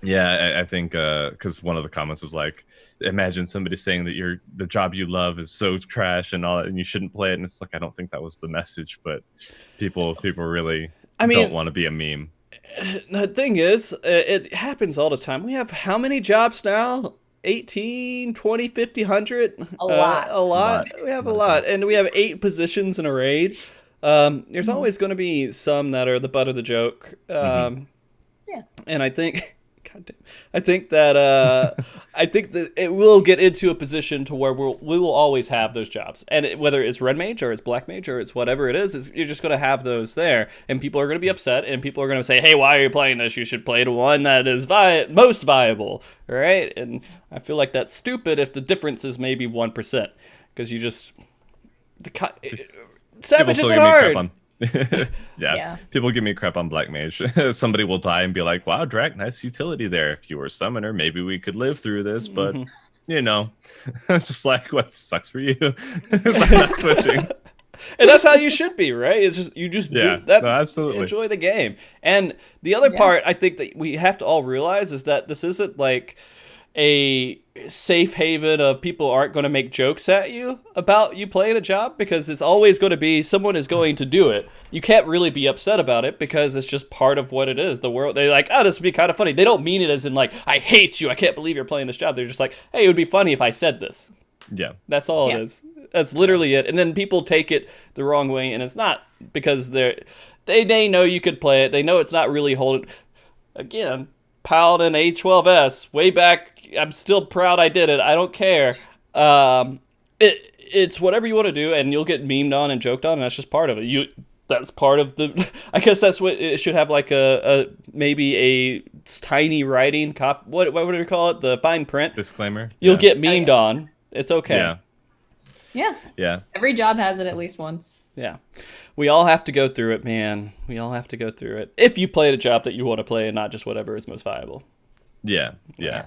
I think because one of the comments was like, imagine somebody saying that the job you love is so trash and all that, and you shouldn't play it. And it's like, I don't think that was the message, but people really don't want to be a meme. The thing is, it happens all the time. We have how many jobs now? 18, 20, 50, 100? A lot. A lot. We have a lot. And we have 8 positions in a raid. There's always going to be some that are the butt of the joke. And I think, I think that it will get into a position to where we will always have those jobs, and whether it's Red Mage or it's Black Mage or it's whatever it is, you're just going to have those there, and people are going to be upset, and people are going to say, hey, why are you playing this? You should play the one that is most viable, right? And I feel like that's stupid if the difference is maybe 1%, because you just Savage isn't hard. Yeah, people give me crap on Black Mage. Somebody will die and be like, wow, Drak, nice utility there. If you were a summoner, maybe we could live through this, but it's just like, what sucks for you? I'm not switching. And that's how you should be, right? It's just do that. No, absolutely. Enjoy the game. And the other part I think that we have to all realize is that this isn't like a safe haven of people aren't going to make jokes at you about you playing a job, because it's always going to be someone is going to do it. You can't really be upset about it because it's just part of what it is. The world, they're like, oh, this would be kind of funny. They don't mean it as in like, I hate you, I can't believe you're playing this job. They're just like, hey, it would be funny if I said this. Yeah. That's all it is. That's literally it. And then people take it the wrong way, and it's not because they know you could play it. They know it's not really holding. Again, Paladin A12S, way back. I'm still proud I did it. I don't care. It's whatever you want to do, and you'll get memed on and joked on, and that's just part of it. That's part of the. I guess that's what it should have, like a maybe a tiny writing what would we call it? The fine print disclaimer. You'll get memed on. It's okay. Yeah. Every job has it at least once. Yeah. We all have to go through it, man. We all have to go through it. If you play the job that you want to play and not just whatever is most viable. Yeah.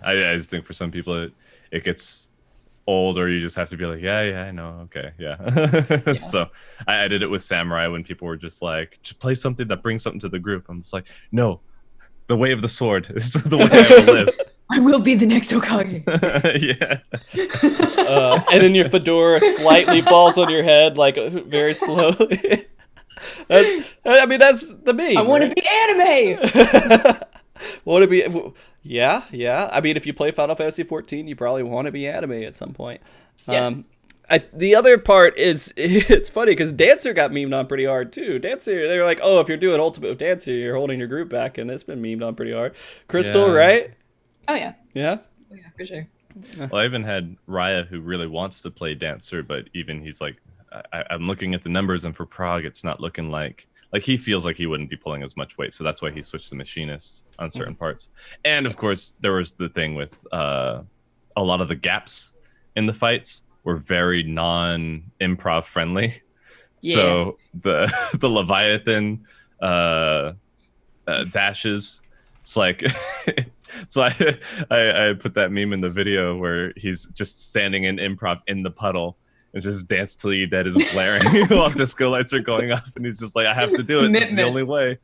I just think for some people it gets old, or you just have to be like, yeah, I know, okay, yeah. So I did it with Samurai when people were just like, just play something that brings something to the group. I'm just like, no, the way of the sword is the way I will live. I will be the next Hokage. Yeah. And then your fedora slightly falls on your head, like very slowly. That's the meme. I want to be anime. Want to be? Yeah. I mean, if you play Final Fantasy 14, you probably want to be anime at some point. Yes. The other part is, it's funny because Dancer got memed on pretty hard too. Dancer, they were like, oh, if you're doing Ultimate with Dancer, you're holding your group back, and it's been memed on pretty hard. Crystaahhl, Yeah. right? Oh yeah. Yeah. Oh yeah, for sure. Well, I even had Raya, who really wants to play Dancer, but even he's like, I'm looking at the numbers, and for Prague, it's not looking like he feels like he wouldn't be pulling as much weight, so that's why he switched to Machinist on certain parts. And of course, there was the thing with a lot of the gaps in the fights were very non-improv friendly. Yeah. So the Leviathan dashes, it's like so I put that meme in the video where he's just standing in improv in the puddle and just Dance Till You Dead is blaring while disco lights are going off, and he's just like, I have to do it, this is the only way.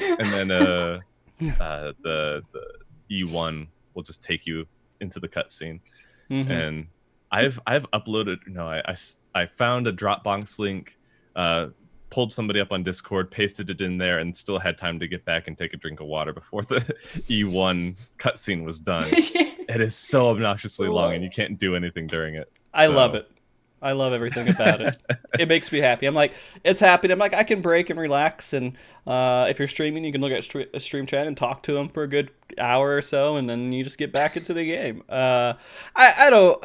And then the E1 will just take you into the cutscene. And I've uploaded, I found a Dropbox link, pulled somebody up on Discord, pasted it in there, and still had time to get back and take a drink of water before the E1 cutscene was done. It is so obnoxiously long, and you can't do anything during it. I love it. I love everything about it. It makes me happy. I'm like, it's happening. I'm like, I can break and relax. And if you're streaming, you can look at a stream chat and talk to them for a good hour or so, and then you just get back into the game. I don't.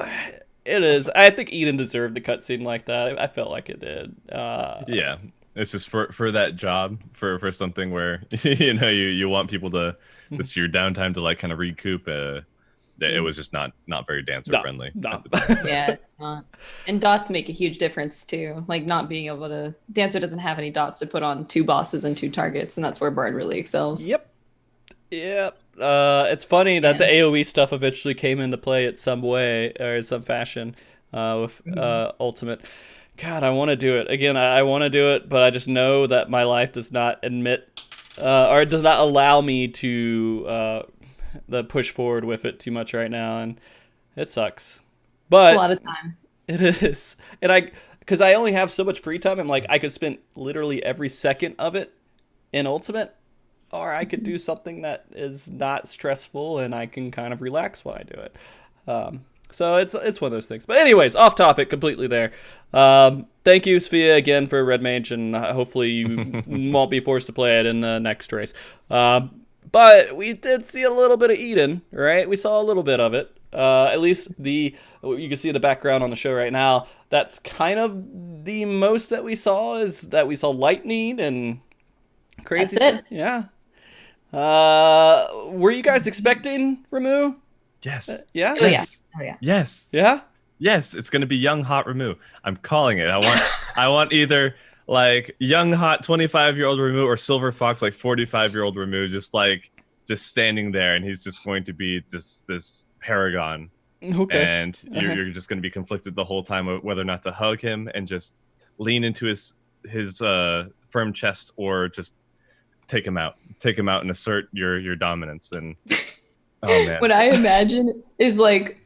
It is. I think Eden deserved the cutscene like that. I felt like it did. Yeah, it's just for that job, for something where you want people to, it's your downtime to like kind of recoup. It was just not very Dancer friendly. No. Yeah, it's not. And dots make a huge difference too. Like not being able to, Dancer doesn't have any dots to put on 2 bosses and 2 targets, and that's where Bard really excels. Yep. It's funny that the AoE stuff eventually came into play at some way or in some fashion with Ultimate. God, I want to do it again. I want to do it, but I just know that my life does not admit or it does not allow me to the push forward with it too much right now, and it sucks. But a lot of time. It is, and because I only have so much free time, I'm like, I could spend literally every second of it in Ultimate, or I could do something that is not stressful and I can kind of relax while I do it. So it's one of those things. But anyways, off topic completely there. Thank you, Sophia, again for Red Mage, and hopefully you won't be forced to play it in the next race. But we did see a little bit of Eden, right? We saw a little bit of it. At least you can see the background on the show right now. That's kind of the most that we saw, is that we saw lightning and crazy That's stuff. Yeah. Were you guys expecting Ramu? Yes. Yeah? Oh, yeah. Yes. Oh, yeah. Yes. Yeah? Yes, it's gonna be young hot Ramu. I'm calling it. I want either like young hot 25-year-old Ramu or Silver Fox like 45-year-old Ramu, just standing there, and he's just going to be just this paragon. Okay. And you're just going to be conflicted the whole time of whether or not to hug him and just lean into his firm chest, or just take him out and assert your dominance. And oh man, What I imagine is like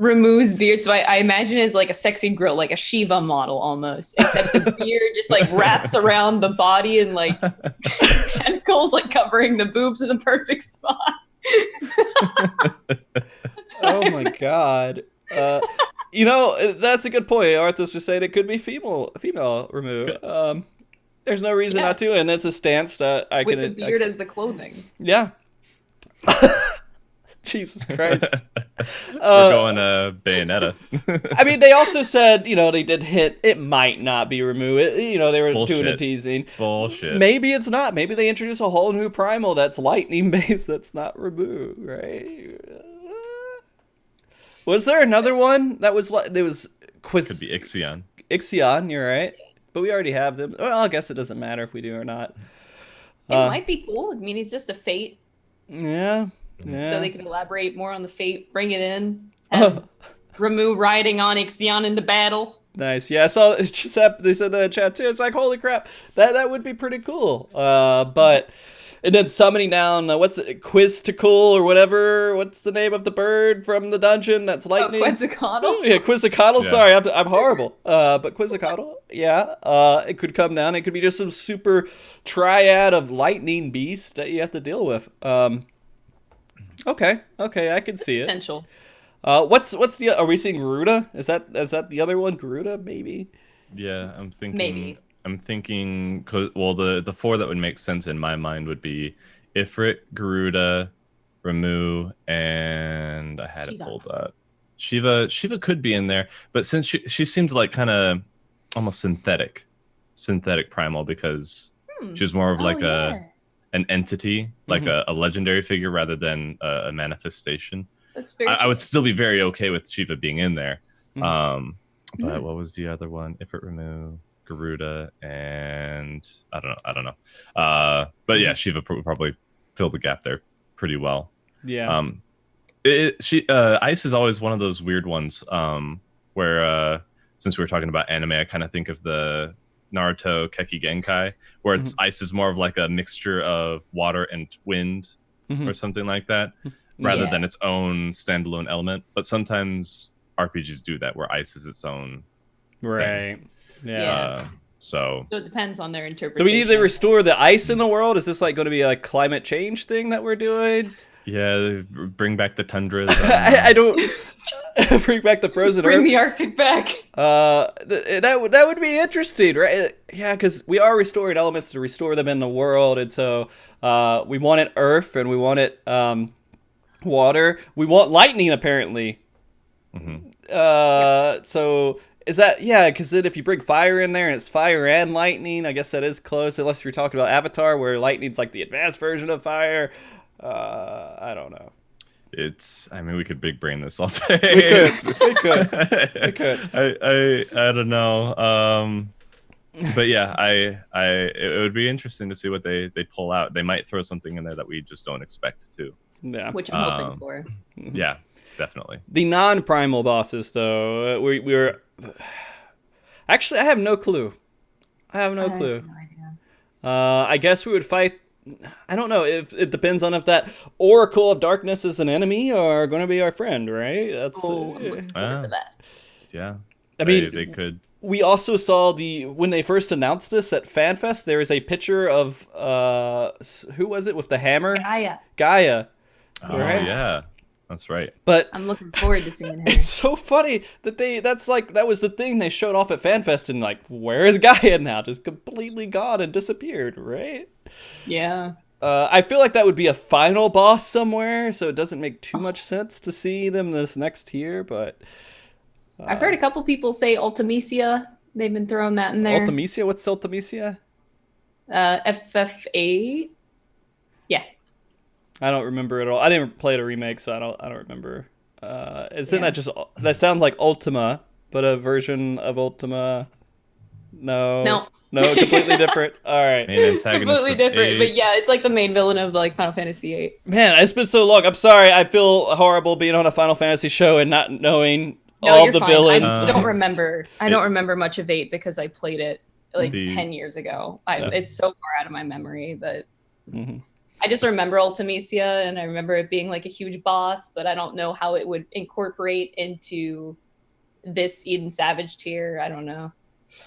Ramu's beard. So I imagine it as like a sexy girl, like a Shiva model almost, except the beard just like wraps around the body and like tentacles like covering the boobs in the perfect spot. Oh my god. That's a good point. Arthur's just saying it could be female Ramu. There's no reason not to, and it's a stance that I With can. the beard as the clothing. Yeah. Jesus Christ. we're going Bayonetta. I mean, they also said, they did hint it might not be Ramu. They were doing a teasing. Bullshit. Maybe it's not. Maybe they introduce a whole new primal that's lightning based that's not Ramu, right? Was there another one that was like, there was Could be Ixion. Ixion, you're right. But we already have them. Well, I guess it doesn't matter if we do or not. It might be cool. I mean, it's just a fate. Yeah. So they can elaborate more on the fate, bring it in, have Ramu riding on Ixion into battle. Nice. Yeah, I saw it just happened. They said that in chat too. It's like, holy crap, that would be pretty cool. But And then summoning down, what's it, Quiztickle or whatever? What's the name of the bird from the dungeon that's lightning? Quetzalcoatl? Yeah, Quizzicattle. Yeah. Sorry, I'm horrible. But Quizzicattle, yeah. It could come down. It could be just some super triad of lightning beast that you have to deal with. Okay, I can see it. Potential. What's the? Are we seeing Garuda? Is that the other one? Garuda, maybe. Yeah, I'm thinking. Maybe. I'm thinking. Well, the 4 that would make sense in my mind would be Ifrit, Garuda, Ramu, and I had Shiva. it pulled up. Shiva could be in there, but since she seemed like kind of almost synthetic primal because she was more of like an entity, like a legendary figure rather than a manifestation. That's very I would still be very okay with Shiva being in there. Mm-hmm. But what was the other one? Ifrit, Ramu, Garuda, and I don't know. But yeah, Shiva probably filled the gap there pretty well. Yeah. Ice is always one of those weird ones where since we were talking about anime, I kind of think of the Naruto Keki Genkai, where it's ice is more of like a mixture of water and wind or something like that, rather than its own standalone element. But sometimes RPGs do that, where ice is its own right. thing. Yeah. So it depends on their interpretation. Do we need to restore the ice in the world? Is this like going to be a climate change thing that we're doing? Yeah, bring back the tundras. I don't bring back the frozen Bring earth. the Arctic back. That would be interesting, right? Yeah, because we are restoring elements to restore them in the world, and so we want it earth and we want it water. We want lightning, apparently. So is that because then if you bring fire in there and it's fire and lightning, I guess that is close. Unless you're talking about Avatar, where lightning's like the advanced version of fire. I don't know. We could big brain this all day. We could. I don't know. But yeah, it would be interesting to see what they pull out. They might throw something in there that we just don't expect to. Yeah. Which I'm hoping for. Yeah, definitely. The non-primal bosses, though, we're actually, I have no clue. I have no clue. have no idea. I guess we would fight. I don't know. It depends on if that Oracle of Darkness is an enemy or going to be our friend, right? That's. I'm looking forward to that. Yeah. I mean, they could. We also saw when they first announced this at FanFest. There is a picture of who was it with the hammer? Gaia. Oh right? yeah, that's right. But I'm looking forward to seeing her. it's so funny that that was the thing they showed off at FanFest, and like, where is Gaia now? Just completely gone and disappeared, right? Yeah. I feel like that would be a final boss somewhere, so it doesn't make too much sense to see them this next tier, but I've heard a couple people say Ultimecia. They've been throwing that in there. Ultimecia? What's Ultimecia? FF8. Yeah. I don't remember at all. I didn't play the remake, so I don't remember. Isn't that just that sounds like Ultima, but a version of Ultima? No, completely different. All right, main antagonist completely different. But yeah, it's like the main villain of like Final Fantasy VIII. Man, it's been so long. I'm sorry. I feel horrible being on a Final Fantasy show and not knowing No, all you're the fine. villains. I don't remember. I don't remember much of 8 because I played it like 10 years ago. It's so far out of my memory that I just remember Ultimecia and I remember it being like a huge boss, but I don't know how it would incorporate into this Eden Savage tier. I don't know.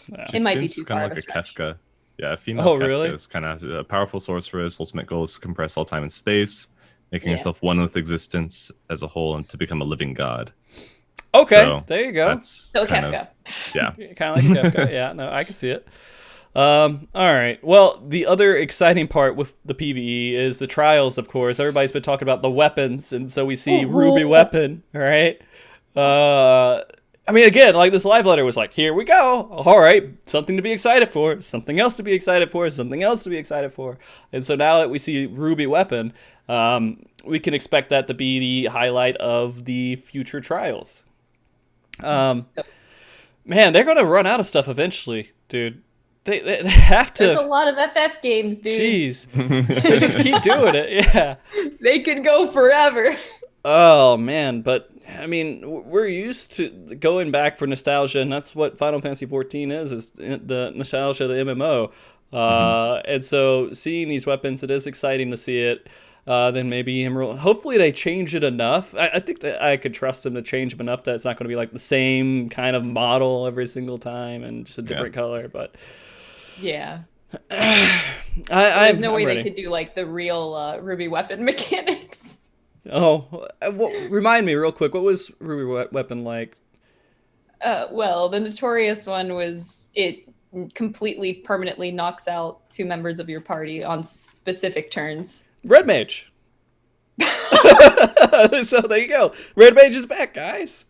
Yeah. It might be too far kind of of a like a stretch. Kefka. Yeah, a female Kefka really? is kind of a powerful sorceress. Ultimate goal is to compress all time and space, making yourself one with existence as a whole and to become a living god. Okay, So there you go. So Kefka. Yeah. Kind of like Kefka. Yeah, no, I can see it. All right. Well, the other exciting part with the PvE is the trials, of course. Everybody's been talking about the weapons, and so we see Ruby Weapon, right? I mean, again, like this live letter was like, here we go. All right, something to be excited for, something else to be excited for, something else to be excited for. And so now that we see Ruby Weapon, we can expect that to be the highlight of the future trials. Man, they're going to run out of stuff eventually, dude. They have to. There's a lot of FF games, dude. Jeez. They just keep doing it. Yeah. They could go forever. Oh, man. But, I mean, we're used to going back for nostalgia, and that's what Final Fantasy XIV is the nostalgia of the MMO. And so seeing these weapons, it is exciting to see it. Then maybe Emerald. Hopefully they change it enough. I think that I could trust them to change them enough that it's not going to be like the same kind of model every single time and just a different color. But yeah, there's no way they could do like the real Ruby weapon mechanics. Oh, remind me real quick. What was Ruby weapon like? Well, the notorious one was it completely permanently knocks out 2 members of your party on specific turns. Red Mage. So there you go. Red Mage is back, guys.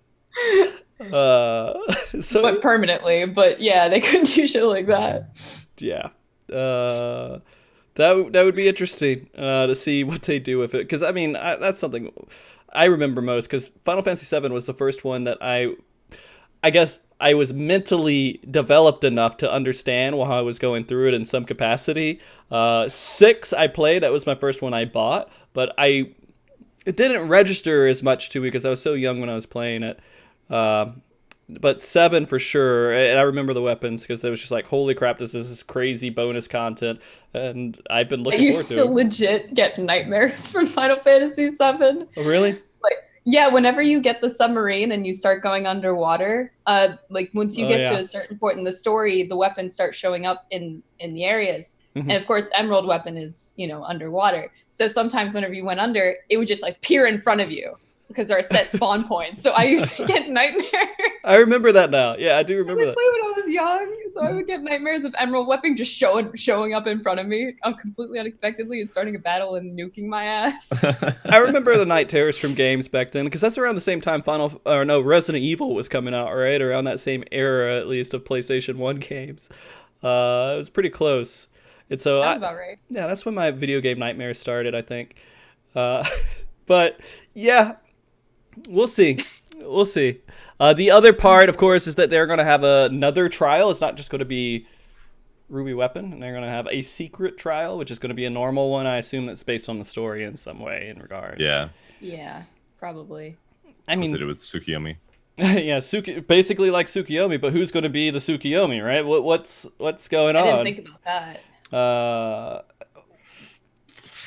But permanently. But yeah, they couldn't do shit like that. Yeah. That would be interesting to see what they do with it. Because I mean, that's something I remember most. Because Final Fantasy VII was the first one that I guess I was mentally developed enough to understand while I was going through it in some capacity. 6 I played. That was my first one I bought, but it didn't register as much to me because I was so young when I was playing it. But 7 for sure, and I remember the weapons because it was just like, holy crap, this is crazy bonus content, and I've been looking forward to it. I used to legit get nightmares from Final Fantasy VII. Oh, really? Yeah, whenever you get the submarine and you start going underwater, like once you get to a certain point in the story, the weapons start showing up in the areas. And of course, Emerald weapon is, underwater. So sometimes whenever you went under, it would just like peer in front of you because there are set spawn points. So I used to get nightmares. I remember that now. Yeah, I do remember that. I played when I was young, so I would get nightmares of Emerald weapon just showing up in front of me completely unexpectedly and starting a battle and nuking my ass. I remember the night terrors from games back then because that's around the same time Resident Evil was coming out, right? Around that same era, at least, of PlayStation 1 games. It was pretty close. And so Sounds about right. Yeah, that's when my video game nightmares started, I think. But yeah, we'll see. We'll see. The other part, of course, is that they're going to have another trial. It's not just going to be Ruby Weapon. And they're going to have a secret trial, which is going to be a normal one. I assume that's based on the story in some way in regard. Yeah. Yeah, probably. I mean, did it with Tsukiyomi. Yeah, basically like Tsukiyomi, but who's going to be the Tsukiyomi, right? What's going on? I didn't think about that.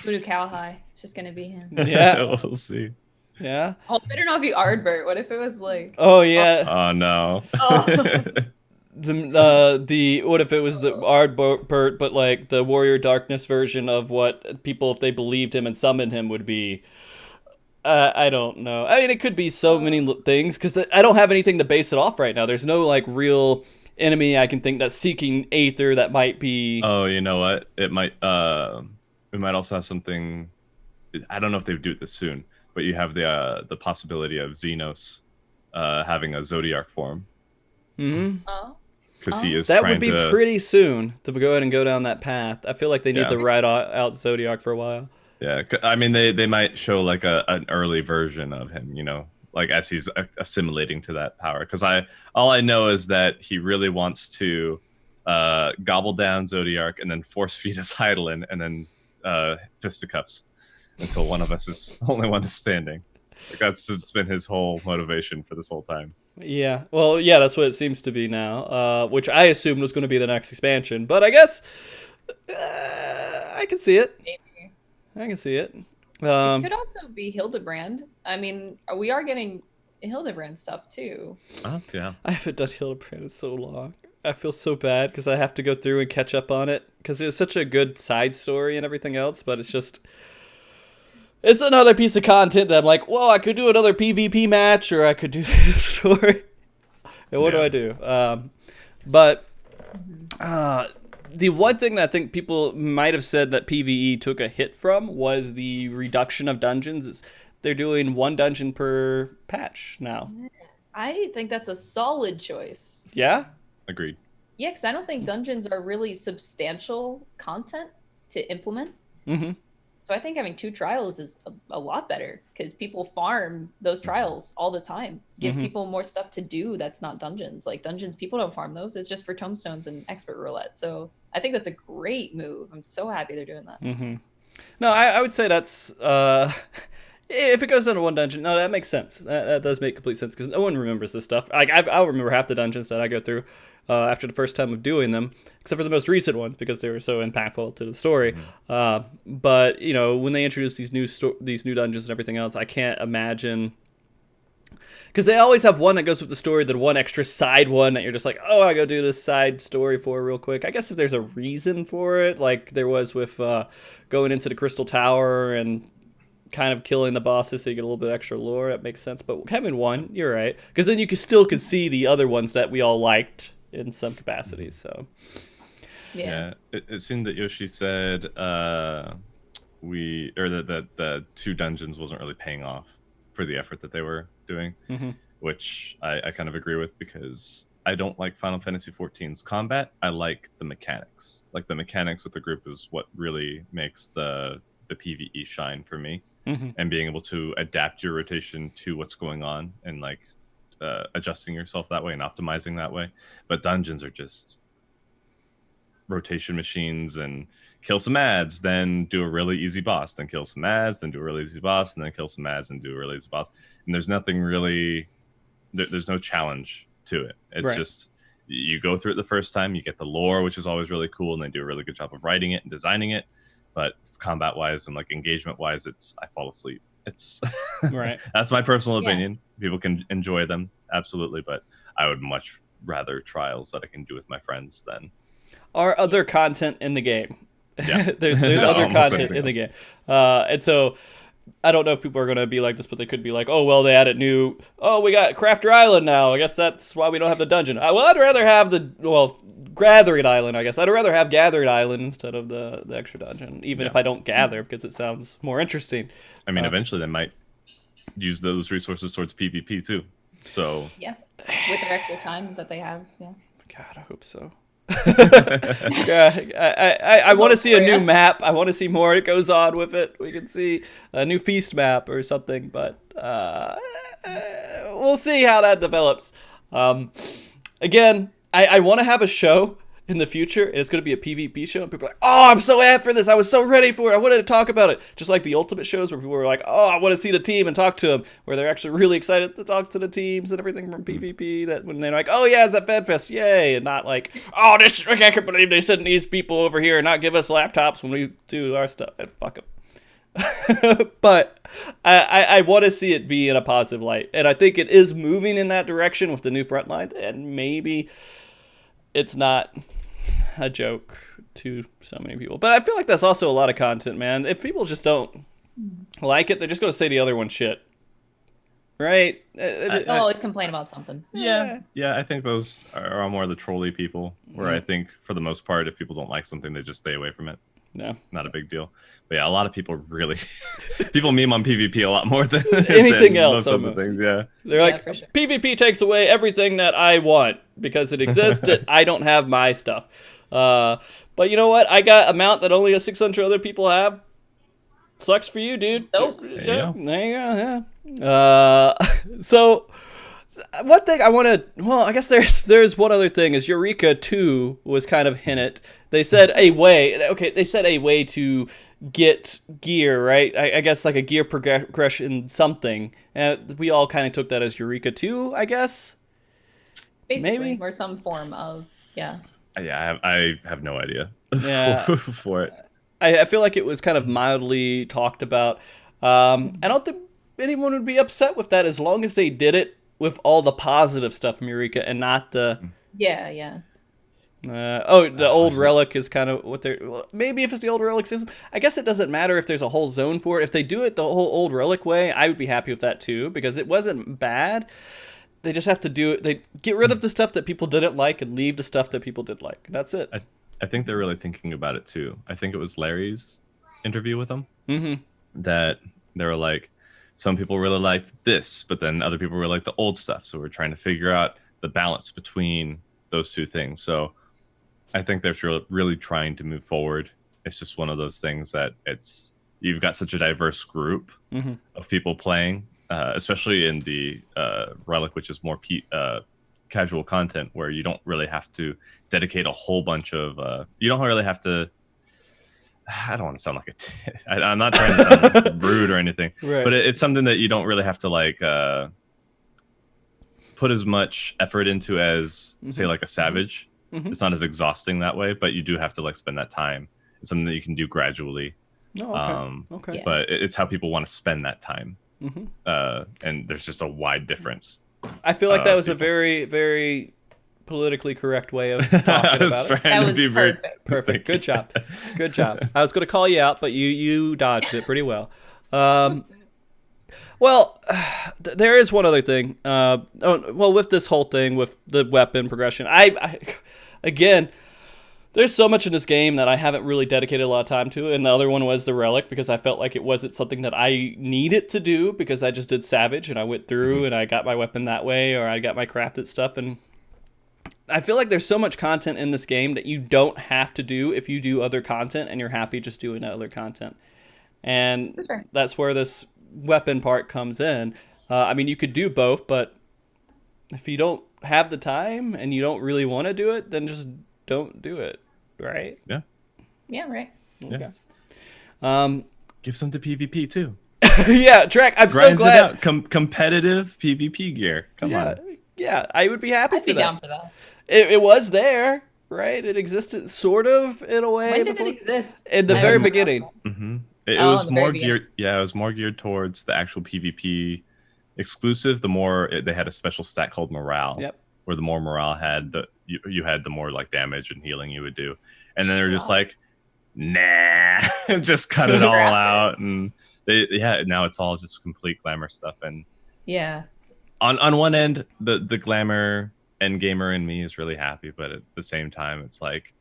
Voodoo Cowhigh. It's just going to be him. Yeah. We'll see. Yeah. Oh, better not be Ardbert. What if it was like? Oh yeah. Oh no. Oh. The what if it was the Ardbert, but like the Warrior Darkness version of what people, if they believed him and summoned him, would be. I don't know. I mean, it could be so many things because I don't have anything to base it off right now. There's no like real enemy I can think that's seeking Aether that might be. Oh, you know what? It might. We might also have something. I don't know if they would do it this soon. But you have the possibility of Xenos having a Zodiac form. Mm-hmm. Because he is that would be pretty soon to go ahead and go down that path. I feel like they need to ride out Zodiac for a while. Yeah, I mean they might show like an early version of him, like as he's assimilating to that power. Because all I know is that he really wants to gobble down Zodiac and then force feed us Heidelin and then fisticuffs. Until one of us is the only one that's standing. Like that's been his whole motivation for this whole time. Yeah. Well, yeah, that's what it seems to be now, which I assumed was going to be the next expansion. But I guess I can see it. Maybe. I can see it. It could also be Hildebrand. I mean, we are getting Hildebrand stuff too. Yeah. I haven't done Hildebrand in so long. I feel so bad because I have to go through and catch up on it because it was such a good side story and everything else, but it's just... It's another piece of content that I'm like, well, I could do another PvP match, or I could do this story. And what do I do? But the one thing that I think people might have said that PvE took a hit from was the reduction of dungeons. They're doing 1 dungeon per patch now. I think that's a solid choice. Yeah? Agreed. Yeah, because I don't think dungeons are really substantial content to implement. Mm-hmm. So I think having 2 trials is a lot better because people farm those trials all the time. Give people more stuff to do that's not dungeons. Like dungeons, people don't farm those. It's just for tomestones and expert roulette. So I think that's a great move. I'm so happy they're doing that. Mm-hmm. No, I would say that's... If it goes down to one dungeon, no, that makes sense. That does make complete sense because no one remembers this stuff. Like I'll remember half the dungeons that I go through after the first time of doing them, except for the most recent ones because they were so impactful to the story. But you know, when they introduce these new dungeons and everything else, I can't imagine. Because they always have one that goes with the story, then one extra side one that you're just like, oh, I go do this side story for real quick. I guess if there's a reason for it, like there was with going into the Crystal Tower and kind of killing the bosses so you get a little bit extra lore, that makes sense. But having one, you're right. Because then you can see the other ones that we all liked in some capacity. So yeah, it seemed that Yoshi said that the 2 dungeons wasn't really paying off for the effort that they were doing, which I kind of agree with because I don't like Final Fantasy XIV's combat. I like the mechanics. Like the mechanics with the group is what really makes the PvE shine for me. And being able to adapt your rotation to what's going on and like adjusting yourself that way and optimizing that way. But dungeons are just rotation machines and kill some ads, then do a really easy boss, then kill some ads, then do a really easy boss, and then kill some ads and do a really easy boss. And there's nothing really, there's no challenge to it. It's just, you go through it the first time, you get the lore, which is always really cool, and they do a really good job of writing it and designing it. But combat wise and like engagement wise, I fall asleep. It's that's my personal opinion. People can enjoy them, absolutely, but I would much rather trials that I can do with my friends than other content in the game. Yeah. there's other content in the game. And so I don't know if people are going to be like this, but they could be like, oh, well, they added we got Crafter Island now. I guess that's why we don't have the dungeon. I'd rather have Gathering Island, I guess. I'd rather have Gathering Island instead of the extra dungeon, even if I don't gather, because it sounds more interesting. I mean, eventually they might use those resources towards PvP too. So yeah, with their extra time that they have. Yeah. God, I hope so. I want to see a new map. I want to see more. It goes on with it. We can see a new feast map or something, but we'll see how that develops. Again, I want to have a show in the future, and it's going to be a PvP show, and people are like, oh, I'm so amped for this. I was so ready for it. I wanted to talk about it. Just like the Ultimate shows where people were like, oh, I want to see the team and talk to them, where they're actually really excited to talk to the teams and everything from PvP, that when they're like, oh, yeah, it's at FanFest, yay, and not like, oh, I can't believe they sent these people over here and not give us laptops when we do our stuff. And fuck them. But I want to see it be in a positive light, and I think it is moving in that direction with the new Frontline, and maybe it's not a joke to so many people. But I feel like that's also a lot of content, man. If people just don't like it, they're just going to say the other one shit. Right? They'll always complain about something. Yeah, I think those are more the trolly people, where I think for the most part, if people don't like something, they just stay away from it. No, not a big deal. But yeah, a lot of people really people meme on PvP a lot more than anything else. Most other things, yeah. They're like, sure. PvP takes away everything that I want because it exists. I don't have my stuff. But you know what? I got a mount that only 600 other people have. Sucks for you, dude. Nope. There you go. Yeah. So one thing I want to, well, I guess there's one other thing is Eureka 2 was kind of hinted. They said a way to get gear, right? I guess like a gear progression something. And we all kind of took that as Eureka 2, I guess. Basically, maybe, or some form of, yeah. Yeah, I have no idea for it. I feel like it was kind of mildly talked about. I don't think anyone would be upset with that as long as they did it with all the positive stuff from Eureka and not the... Yeah. The old relic is kind of what they're... Well, maybe if it's the old relic system. I guess it doesn't matter if there's a whole zone for it. If they do it the whole old relic way, I would be happy with that too, because it wasn't bad. They just have to do it. They get rid of the stuff that people didn't like and leave the stuff that people did like. That's it. I think they're really thinking about it too. I think it was Larry's interview with them that they were like, some people really liked this, but then other people really liked the old stuff. So we're trying to figure out the balance between those two things. So I think they're really trying to move forward. It's just one of those things that you've got such a diverse group of people playing, especially in the Relic, which is more casual content, where you don't really have to dedicate a whole bunch of you don't really have to I don't want to sound like I'm not trying to sound rude or anything, Right. but it's something that you don't really have to like put as much effort into as say like a Savage. It's not as exhausting that way, but you do have to like spend that time. It's something that you can do gradually. Oh, okay. Okay. Yeah. But it's how people want to spend that time. And there's just a wide difference. I feel like that was a very, very politically correct way of talking about it. That was perfect. Perfect. Good job. Good job. I was going to call you out, but you dodged it pretty well. Well, there is one other thing. Well, with this whole thing, with the weapon progression, I again, there's so much in this game that I haven't really dedicated a lot of time to. And the other one was the Relic, because I felt like it wasn't something that I needed to do, because I just did Savage and I went through and I got my weapon that way, or I got my crafted stuff. And I feel like there's so much content in this game that you don't have to do if you do other content and you're happy just doing other content. And that's where this weapon part comes in. I mean, you could do both, but if you don't have the time and you don't really want to do it, then just don't do it, right? Yeah. Yeah, right. Okay. Give some to PvP too. Yeah, Drek, I'm so Grind glad. it out. Competitive PvP gear. Come on. Yeah, I would be happy I'd for be that. down for that. It was there, right? It existed sort of in a way. When did it exist? In the very beginning. It was more geared. Yeah, it was more geared towards the actual PvP exclusive. The more they had a special stat called morale. Yep. Where the more morale had, you had the more like damage and healing you would do. And then they're just like, nah, just cut it all out. And now it's all just complete glamour stuff. And yeah, on one end, the glamour end gamer in me is really happy, but at the same time, it's like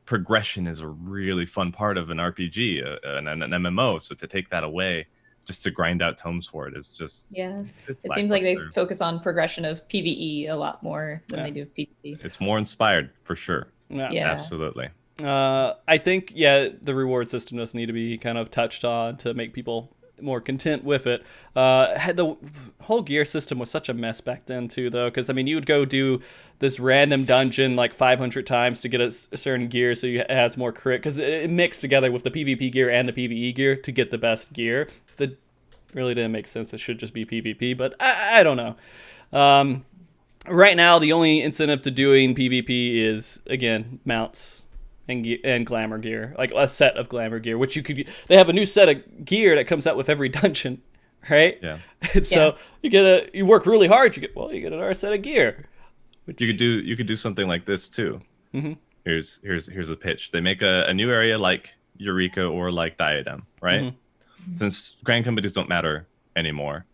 progression is a really fun part of an RPG, an MMO. So to take that away, just to grind out tomes for it is just it seems like they focus on progression of PvE a lot more than they do PvP. It's more inspired for sure. Yeah. Absolutely. I think the reward system does need to be kind of touched on to make people more content with it. The whole gear system was such a mess back then too, though, because I mean, you would go do this random dungeon like 500 times to get a certain gear, so it has more crit, because it mixed together with the PvP gear and the PvE gear to get the best gear. That really didn't make sense. It should just be PvP, but I don't know. Right now, the only incentive to doing PvP is, again, mounts and glamour gear, like a set of glamour gear, which they have a new set of gear that comes out with every dungeon, right? Yeah. And so you work really hard, you get another set of gear. Which you could do something like this too. Here's a pitch. They make a new area like Eureka or like Diadem, right? Since grand companies don't matter anymore,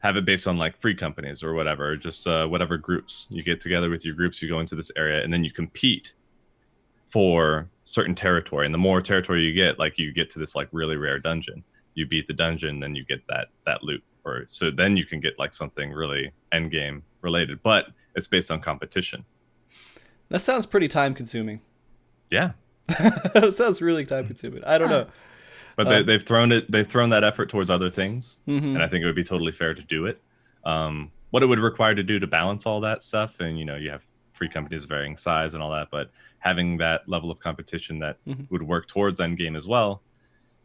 have it based on like free companies or whatever, just whatever groups. You get together with your groups, you go into this area, and then you compete for certain territory. And the more territory you get, like you get to this like really rare dungeon. You beat the dungeon, then you get that loot. Or so then you can get like something really end game related, but it's based on competition. That sounds pretty time consuming. Yeah. It sounds really time consuming. I don't know. But they've thrown that effort towards other things, and I think it would be totally fair to do it. What it would require to do to balance all that stuff, and you have free companies of varying size and all that, but having that level of competition that would work towards endgame as well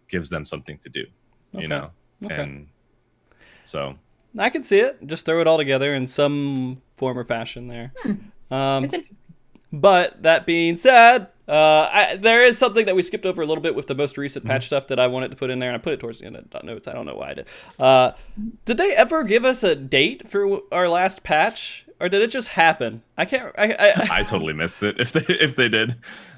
gives them something to do. And so I can see it. Just throw it all together in some form or fashion there. But that being said, there is something that we skipped over a little bit with the most recent patch stuff that I wanted to put in there, and I put it towards the end of the notes. I don't know why I did. Did they ever give us a date for our last patch, or did it just happen? I can't. I totally missed it. If they did,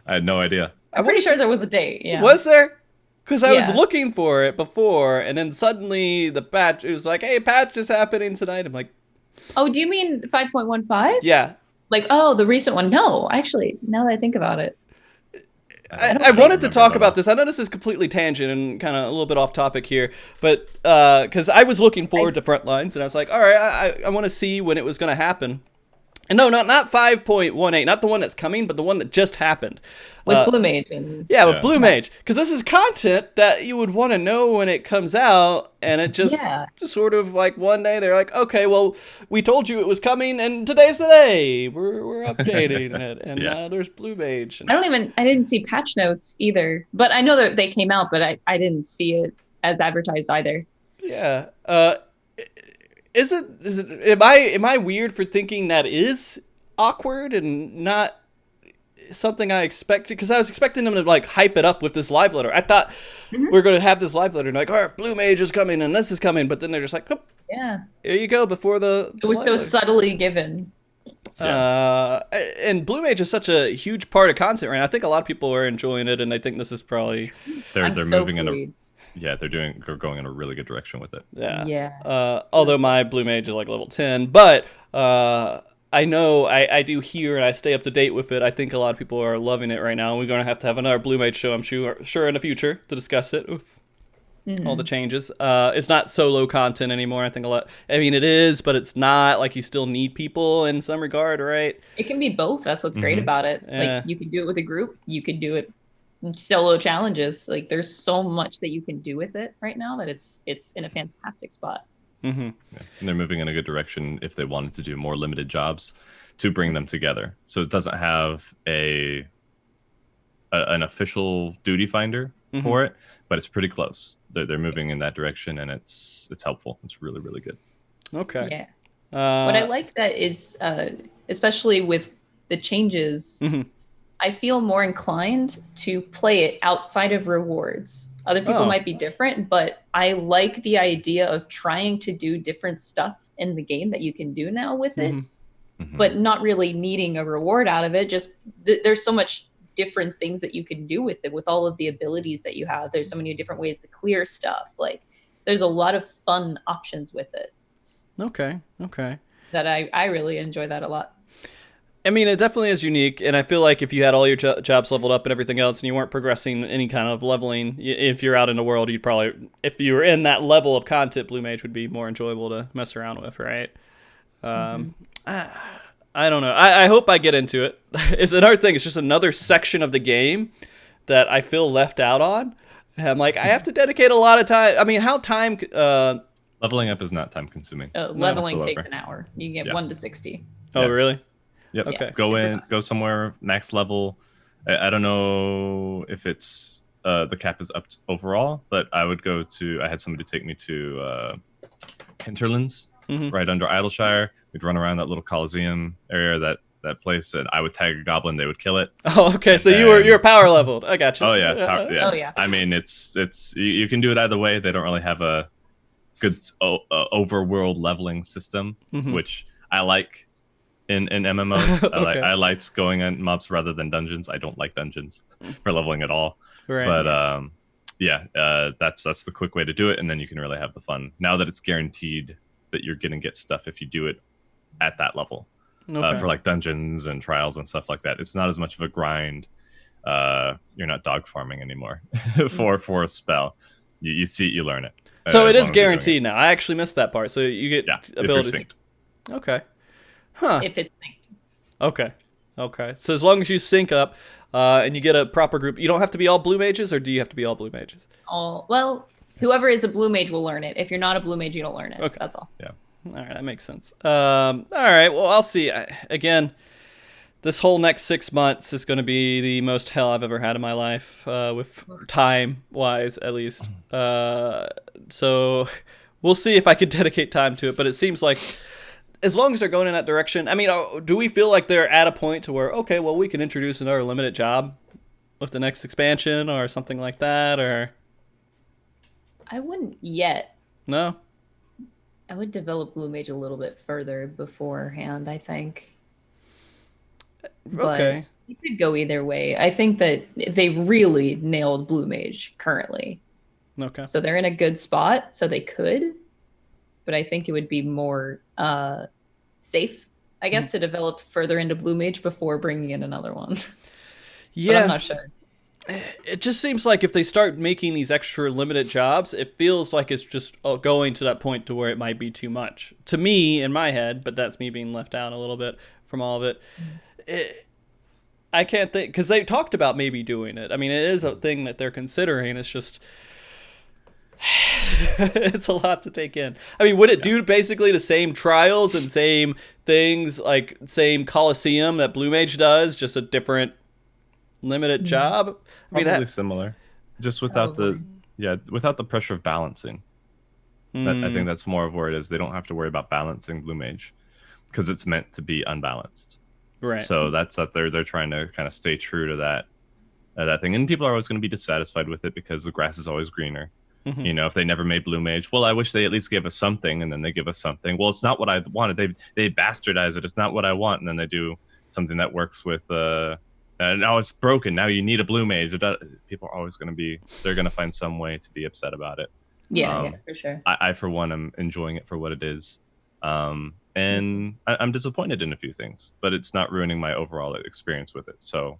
I had no idea. I'm pretty sure there was a date. Yeah. Was there? Because I was looking for it before, and then suddenly the patch, it was like, hey, patch is happening tonight. I'm like, oh, do you mean 5.15? Yeah. Like, oh, the recent one. No, actually, now that I think about it. I wanted to talk about this. I know this is completely tangent and kind of a little bit off topic here, but because I was looking forward to Frontlines, and I was like, all right, I want to see when it was going to happen. And no, not 5.18, not the one that's coming, but the one that just happened. With Blue Mage. And with Blue Mage. Because this is content that you would want to know when it comes out, and it just sort of like one day they're like, okay, well, we told you it was coming, and today's the day. We're updating it, and there's Blue Mage. And I didn't see patch notes either, but I know that they came out, but I didn't see it as advertised either. Yeah. Am I weird for thinking that is awkward and not something I expected? Because I was expecting them to like hype it up with this live letter. I thought we're going to have this live letter and like, all right, Blue Mage is coming and this is coming, but then they're just like, oh, here you go before the it was so letter. Subtly given. And Blue Mage is such a huge part of content right now. I think a lot of people are enjoying it, and I think this is probably they're moving in a. Yeah, they're going in a really good direction with it. Yeah. Although my Blue Mage is like level 10, but I know I do hear and I stay up to date with it. I think a lot of people are loving it right now. We're going to have another Blue Mage show, I'm sure in the future to discuss it. All the changes. It's not solo content anymore. I think it is, but it's not. Like, you still need people in some regard, right? It can be both. That's what's great about it. Like, you can do it with a group. You can do it solo challenges. Like, there's so much that you can do with it right now that it's in a fantastic spot. And they're moving in a good direction if they wanted to do more limited jobs to bring them together, so it doesn't have an official duty finder for it, but it's pretty close. They're moving in that direction, and it's helpful. It's really, really good. Okay. What I like that is especially with the changes, I feel more inclined to play it outside of rewards. Other people might be different, but I like the idea of trying to do different stuff in the game that you can do now with it, but not really needing a reward out of it. Just there's so much different things that you can do with it, with all of the abilities that you have. There's so many different ways to clear stuff. Like, there's a lot of fun options with it. Okay. That I really enjoy that a lot. I mean, it definitely is unique, and I feel like if you had all your jobs leveled up and everything else, and you weren't progressing any kind of leveling, if you're out in the world, you'd probably, if you were in that level of content, Blue Mage would be more enjoyable to mess around with, right? I don't know. I hope I get into it. It's another thing. It's just another section of the game that I feel left out on. And I'm like, I have to dedicate a lot of time. I mean, how time... leveling up is not time consuming. Leveling takes an hour. You get 1 to 60. Oh, really? Yep. Okay. Go somewhere max level. I don't know if it's the cap is up overall, but I had somebody take me to Hinterlands, right under Idleshire. We'd run around that little Coliseum area, that place, and I would tag a goblin. They would kill it. Oh, okay. So you're power leveled. I got you. Oh yeah. I mean, it's you can do it either way. They don't really have a good overworld leveling system, which I like. In MMOs, Okay. I liked going on mobs rather than dungeons. I don't like dungeons for leveling at all. Right. But that's the quick way to do it, and then you can really have the fun. Now that it's guaranteed that you're gonna get stuff if you do it at that level, for like dungeons and trials and stuff like that. It's not as much of a grind. You're not dog farming anymore for a spell. You see it, you learn it. So it is guaranteed now. I actually missed that part. So you get ability. If you're synced. Okay. Huh. If it's synced. Okay. So as long as you sync up and you get a proper group, you don't have to be all Blue Mages, or do you have to be all Blue Mages? Well, whoever is a Blue Mage will learn it. If you're not a Blue Mage, you don't learn it. Okay. That's all. Yeah. All right, that makes sense. All right, well, I'll see. Again, this whole next 6 months is going to be the most hell I've ever had in my life, with time-wise, at least. So we'll see if I could dedicate time to it, but it seems like as long as they're going in that direction, I mean, do we feel like they're at a point to where, okay, well, we can introduce another limited job with the next expansion or something like that, or? I wouldn't yet. No? I would develop Blue Mage a little bit further beforehand, I think. Okay. But it could go either way. I think that they really nailed Blue Mage currently. Okay. So they're in a good spot, so they could. But I think it would be more safe, I guess, to develop further into Blue Mage before bringing in another one. Yeah. But I'm not sure. It just seems like if they start making these extra limited jobs, it feels like it's just going to that point to where it might be too much. To me, in my head, but that's me being left out a little bit, from all of it. I can't think, because they talked about maybe doing it. I mean, it is a thing that they're considering. It's just, it's a lot to take in. I mean, would it do basically the same trials and same things, like same Coliseum that Blue Mage does, just a different limited job? I mean, Probably similar, just without without the pressure of balancing. I think that's more of where it is. They don't have to worry about balancing Blue Mage because it's meant to be unbalanced. Right. So that's that they're trying to kind of stay true to that thing. And people are always going to be dissatisfied with it because the grass is always greener. You know, if they never made Blue Mage, well, I wish they at least gave us something, and then they give us something. Well, it's not what I wanted. They bastardize it. It's not what I want, and then they do something that works with now it's broken. Now you need a Blue Mage. People are always going to be. They're going to find some way to be upset about it. Yeah, for sure. I for one am enjoying it for what it is. And I'm disappointed in a few things, but it's not ruining my overall experience with it. So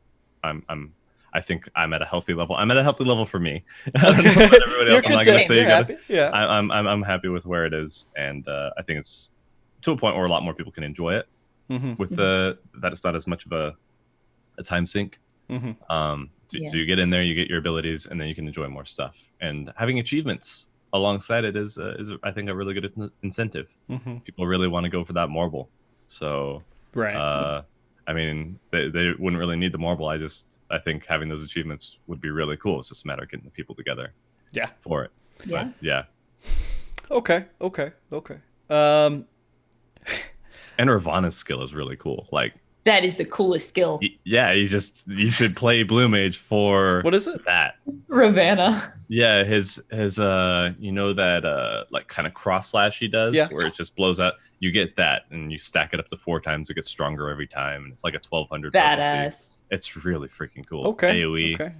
I think I'm at a healthy level. I'm at a healthy level for me. I don't know about everybody else. I'm not going to say happy. Yeah. I'm happy with where it is, and I think it's to a point where a lot more people can enjoy it. With that it's not as much of a time sink. So you get in there, you get your abilities, and then you can enjoy more stuff. And having achievements alongside it is I think a really good incentive. People really want to go for that marble. So right. I mean, they wouldn't really need the marble. I think having those achievements would be really cool. It's just a matter of getting the people together. Yeah. For it. Yeah. But, yeah. Okay. And Ravana's skill is really cool. Like, that is the coolest skill. Yeah, you should play Blue Mage for what is it? That Ravana. Yeah, his you know that like kind of cross slash he does, where it just blows out. You get that, and you stack it up to 4 times. It gets stronger every time, and it's like a 1200. Badass. It's really freaking cool. Okay. AOE. Okay.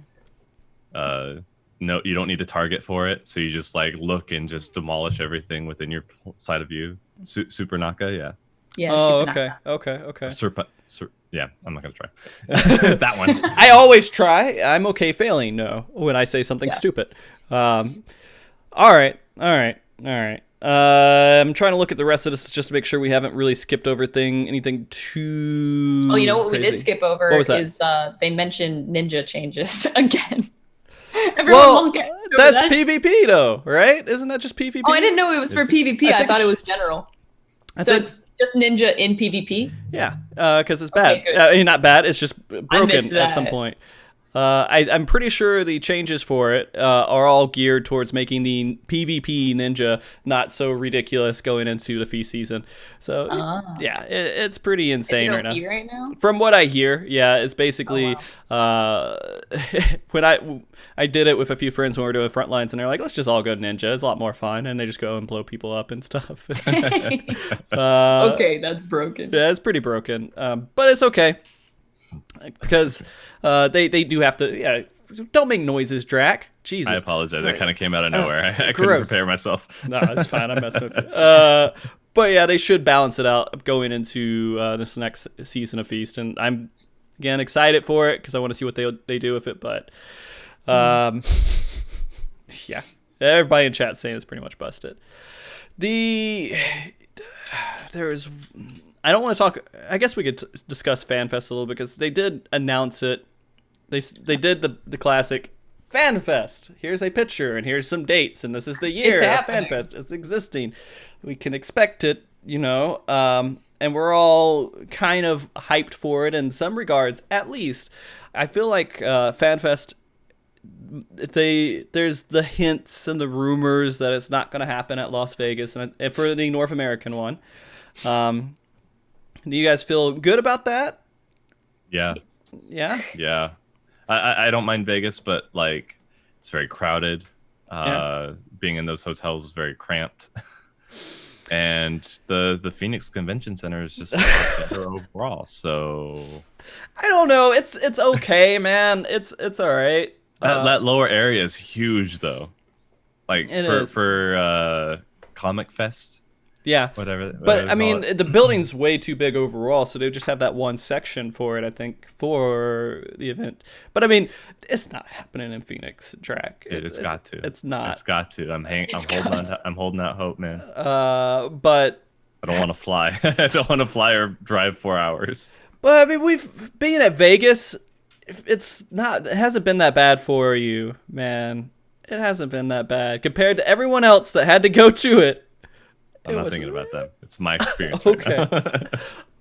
No, you don't need to target for it, so you just like look and just demolish everything within your side of you. Super Naka, yeah. Yeah. Oh, okay. Yeah, I'm not gonna try that one. I always try. I'm okay failing. No, when I say something stupid. All right. I'm trying to look at the rest of this just to make sure we haven't really skipped over anything too. Oh, you know what crazy. We did skip over is they mentioned ninja changes again. Well, that's PvP though, right? Isn't that just PvP? Oh, I didn't know it was for PvP. I thought it was general. So it's just ninja in PvP? Yeah, because it's bad. Not bad, it's just broken at some point. I'm pretty sure the changes for it are all geared towards making the PvP ninja not so ridiculous going into the feast season. So, yeah, it's pretty insane right now. From what I hear, yeah, it's basically when I did it with a few friends when we were doing Frontlines, and they're like, let's just all go ninja. It's a lot more fun. And they just go and blow people up and stuff. Okay, that's broken. Yeah, it's pretty broken. But it's okay. Because they do have to. Yeah, don't make noises, Drac. Jesus. I apologize. That kind of came out of nowhere. I couldn't prepare myself. No, it's fine. I'm messing with you. But yeah, they should balance it out going into this next season of Feast, and I'm again excited for it because I want to see what they do with it. But yeah, everybody in chat saying it's pretty much busted. I don't want to talk. I guess we could discuss FanFest a little because they did announce it. They did the classic FanFest. Here's a picture and here's some dates and this is the year of FanFest. It's existing. We can expect it, and we're all kind of hyped for it in some regards. At least, I feel like FanFest. There's the hints and the rumors that it's not going to happen at Las Vegas and for the North American one. Do you guys feel good about that? Yeah. Yeah? Yeah. I don't mind Vegas, but like it's very crowded. Being in those hotels is very cramped. And the Phoenix Convention Center is just better overall. So I don't know. It's okay, man. It's all right. That lower area is huge though. Like for Comic Fest. Yeah, whatever. But I mean, the building's way too big overall, so they just have that one section for it. I think for the event. But I mean, it's not happening in Phoenix, Drac. It's got to. It's not. It's got to. I'm holding out hope, man. But I don't want to fly. I don't want to fly or drive 4 hours. But I mean, we've been at Vegas. It hasn't been that bad for you, man. It hasn't been that bad compared to everyone else that had to go to it. I'm not thinking about them. It's my experience. Okay. Right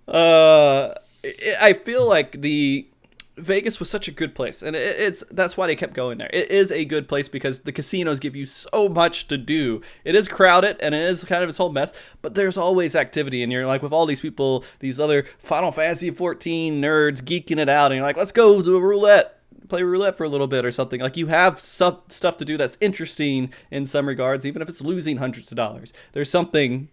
now. I feel like the Vegas was such a good place, and that's why they kept going there. It is a good place because the casinos give you so much to do. It is crowded, and it is kind of its whole mess, but there's always activity, and you're like with all these people, these other Final Fantasy 14 nerds geeking it out, and you're like, let's go do a roulette. Play roulette for a little bit or something. Like, you have some stuff to do that's interesting in some regards, even if it's losing hundreds of dollars. There's something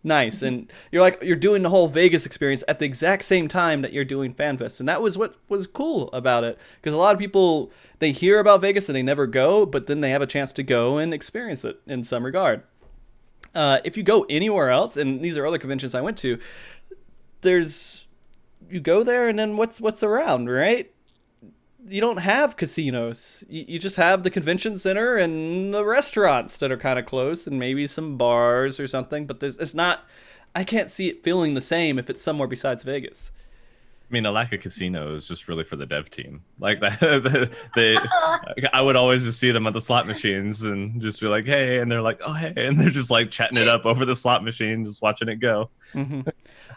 nice, and you're doing the whole Vegas experience at the exact same time that you're doing FanFest, and that was what was cool about it, because a lot of people, they hear about Vegas and they never go, but then they have a chance to go and experience it in some regard. If you go anywhere else, and these are other conventions I went to, you go there and then what's around, right? You don't have casinos. You just have the convention center and the restaurants that are kind of close, and maybe some bars or something. But it's not. I can't see it feeling the same if it's somewhere besides Vegas. I mean, the lack of casino is just really for the dev team. Like that, I would always just see them at the slot machines and just be like, "Hey," and they're like, "Oh, hey," and they're just like chatting it up over the slot machine, just watching it go. Mm-hmm.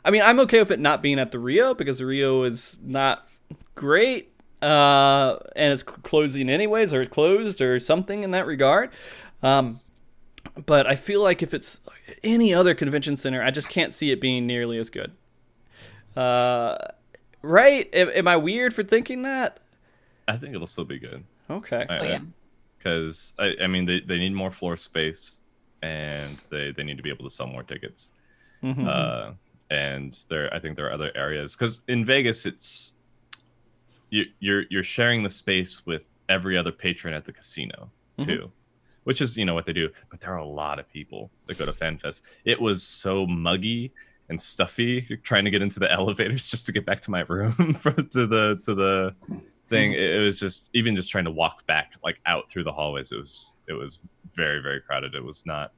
I mean, I'm okay with it not being at the Rio because the Rio is not great. And it's closing anyways, or it's closed or something in that regard. But I feel like if it's any other convention center, I just can't see it being nearly as good. Right? Am I weird for thinking that? I think it'll still be good. Okay. Because I mean, they need more floor space, and they need to be able to sell more tickets. Mm-hmm. And I think there are other areas, because in Vegas it's you're sharing the space with every other patron at the casino too, which is what they do. But there are a lot of people that go to FanFest. It was so muggy and stuffy trying to get into the elevators just to get back to my room to the thing. It was just trying to walk back like out through the hallways. It was very, very crowded. It was not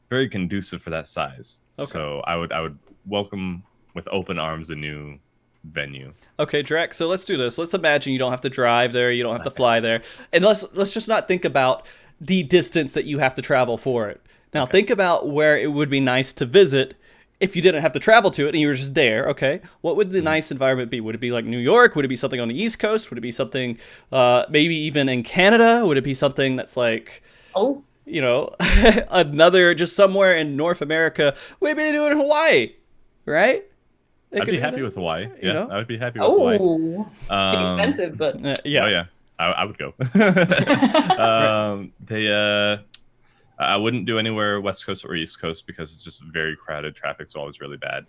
very conducive for that size. Okay. So I would welcome with open arms a new venue. Okay, Drac, so let's do this. Let's imagine you don't have to drive there, you don't have to fly there, and let's just not think about the distance that you have to travel for it. Now, think about where it would be nice to visit if you didn't have to travel to it and you were just there. Okay, what would the nice environment be? Would it be like New York? Would it be something on the East Coast? Would it be something maybe even in Canada? Would it be something that's like another, just somewhere in North America? Maybe they do it in Hawaii, right? I'd be happy with Hawaii. Yeah, I would be happy with Hawaii. Expensive, but yeah. Oh yeah, I would go. I wouldn't do anywhere West Coast or East Coast because it's just very crowded. Traffic's always really bad.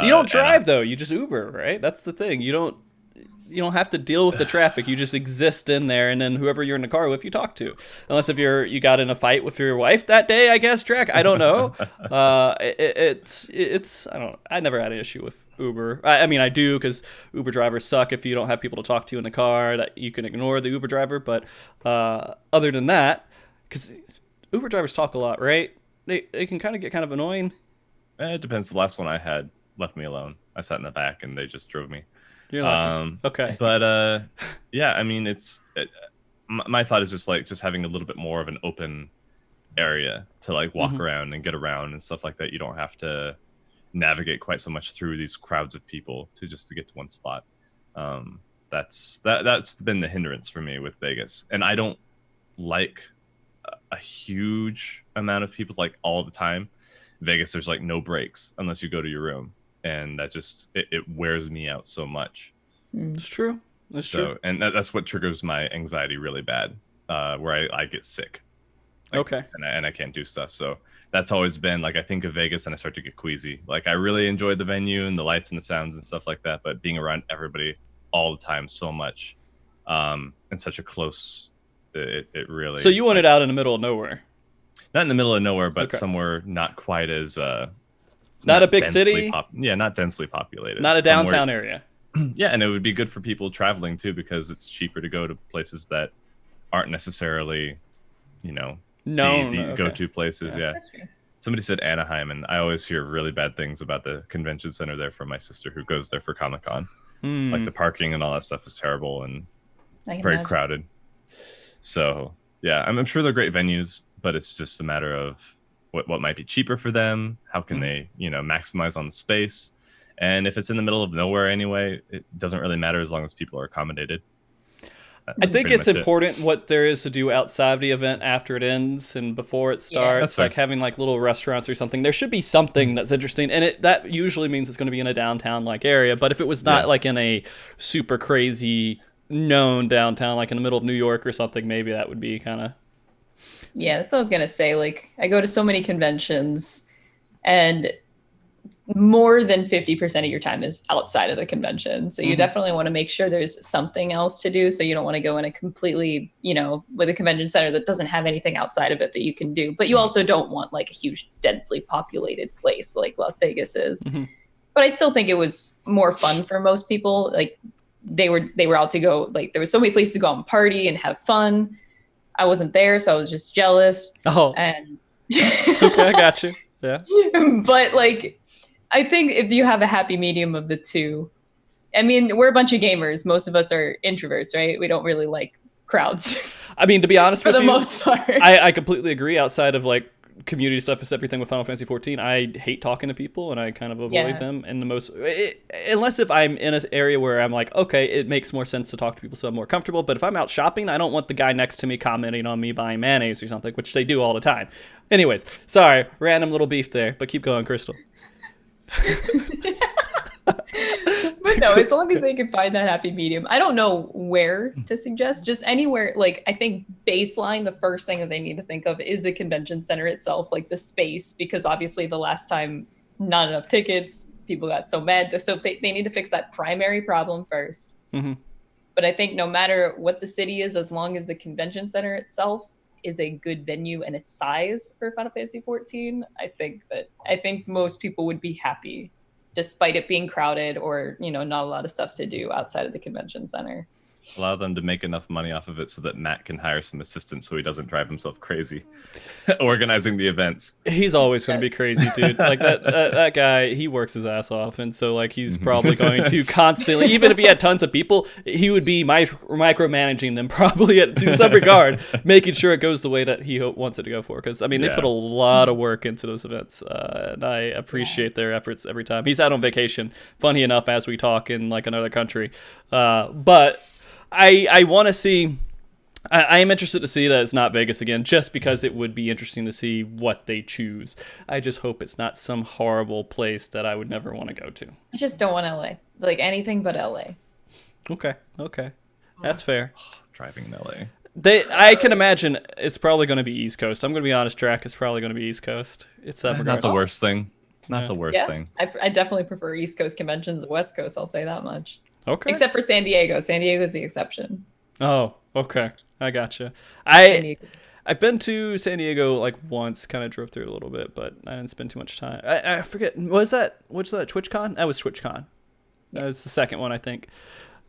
You don't drive though. You just Uber, right? That's the thing. You don't have to deal with the traffic. You just exist in there, and then whoever you're in the car with, you talk to. Unless if you got in a fight with your wife that day, I guess, Drac. I don't know. It's I don't. I never had an issue with Uber. I mean, I do, because Uber drivers suck if you don't have people to talk to in the car. That you can ignore the Uber driver. But other than that, because Uber drivers talk a lot, right? They can kind of get kind of annoying. It depends. The last one I had left me alone. I sat in the back and they just drove me. You're lucky. Okay. But yeah, I mean, my thought is just having a little bit more of an open area to like walk around and get around and stuff like that. You don't have to navigate quite so much through these crowds of people to get to one spot. That's been the hindrance for me with Vegas, and I don't like a huge amount of people like all the time. Vegas, there's like no breaks unless you go to your room, and that just it wears me out so much. It's true. That's true. And that's what triggers my anxiety really bad, where I get sick. Okay. And I can't do stuff. So that's always been like, I think of Vegas and I start to get queasy. Like, I really enjoyed the venue and the lights and the sounds and stuff like that, but being around everybody all the time so much, and such a close, it really. So you want it out in the middle of nowhere? Not in the middle of nowhere, but somewhere not quite as not a big city. Not densely populated. Not a downtown area. Yeah, and it would be good for people traveling too, because it's cheaper to go to places that aren't necessarily, known the go-to places. Yeah. That's true. Somebody said Anaheim, and I always hear really bad things about the convention center there from my sister who goes there for Comic-Con. Like the parking and all that stuff is terrible and very crowded. So yeah, I'm sure they're great venues, but it's just a matter of what might be cheaper for them. How can they, maximize on the space? And if it's in the middle of nowhere anyway, it doesn't really matter as long as people are accommodated. I think it's important what there is to do outside the event after it ends and before it starts, like having like little restaurants or something. There should be something that's interesting, and that usually means it's going to be in a downtown like area. But if it was not like in a super crazy known downtown, like in the middle of New York or something, maybe that would be kind of. Yeah, that's what I was gonna say. Like, I go to so many conventions, and more than 50% of your time is outside of the convention. So you definitely want to make sure there's something else to do. So you don't want to go in a completely, with a convention center that doesn't have anything outside of it that you can do. But you also don't want like a huge, densely populated place like Las Vegas is. But I still think it was more fun for most people. Like they were out to go, like there was so many places to go out and party and have fun. I wasn't there, so I was just jealous. Oh, and okay, I got you. Yeah. But like, I think if you have a happy medium of the two, I mean, we're a bunch of gamers. Most of us are introverts, right? We don't really like crowds. I mean, to be honest with you, for the most part, I completely agree. Outside of like community stuff, it's everything with Final Fantasy 14. I hate talking to people, and I kind of avoid them. And unless if I'm in an area where I'm like, okay, it makes more sense to talk to people, so I'm more comfortable. But if I'm out shopping, I don't want the guy next to me commenting on me buying mayonnaise or something, which they do all the time. Anyways, sorry, random little beef there, but keep going, Crystal. But no, as long as they can find that happy medium. I don't know where to suggest, just anywhere. Like, I think baseline, the first thing that they need to think of is the convention center itself, like the space, because obviously the last time not enough tickets, people got so mad. So they need to fix that primary problem first. But I think no matter what the city is, as long as the convention center itself is a good venue and a size for Final Fantasy 14, I think most people would be happy, despite it being crowded or not a lot of stuff to do outside of the convention center. Allow them to make enough money off of it so that Matt can hire some assistants so he doesn't drive himself crazy organizing the events. He's always going to be crazy, dude. Like that guy, he works his ass off, and so like he's probably going to constantly, even if he had tons of people, he would be micromanaging them probably to some regard, making sure it goes the way that he wants it to go for. Because I mean, they put a lot of work into those events, and I appreciate their efforts every time. He's out on vacation, funny enough, as we talk in like another country, but. I want to see. I am interested to see that it's not Vegas again, just because it would be interesting to see what they choose. I just hope it's not some horrible place that I would never want to go to. I just don't want LA. Like anything but LA. Okay, that's fair. Driving in LA. I can imagine it's probably going to be East Coast. I'm going to be honest, Drac. It's probably going to be East Coast. It's not the worst thing. Not the worst thing. I definitely prefer East Coast conventions to West Coast. I'll say that much. Okay. Except for San Diego. San Diego is the exception. Oh, okay. I gotcha. I've been to San Diego like once, kind of drove through it a little bit, but I didn't spend too much time. I forget. What's that TwitchCon? That was TwitchCon. That was the second one, I think.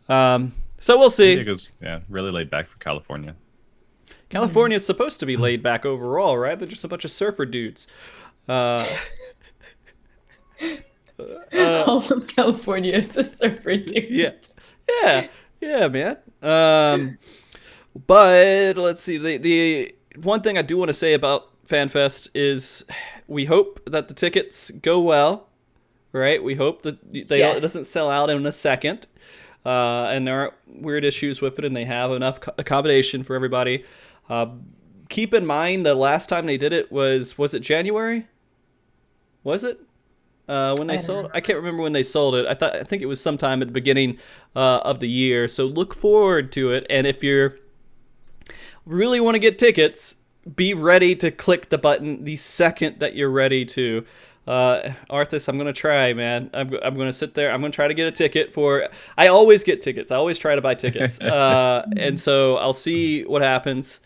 So we'll see. San Diego's really laid back for California. California's supposed to be laid back overall, right? They're just a bunch of surfer dudes. All of California is a surfer dude. Yeah, man. But let's see. The one thing I do want to say about FanFest is we hope that the tickets go well, right? We hope that it doesn't sell out in a second, and there aren't weird issues with it, and they have enough accommodation for everybody. Keep in mind the last time they did it was it January? Was it? When they sold, I can't remember when they sold it. I think it was sometime at the beginning of the year. So look forward to it. And if you really want to get tickets, be ready to click the button the second that you're ready to. Arthas, I'm gonna try, man. I'm gonna sit there. I'm gonna try to get a ticket for. I always get tickets. I always try to buy tickets. And so I'll see what happens.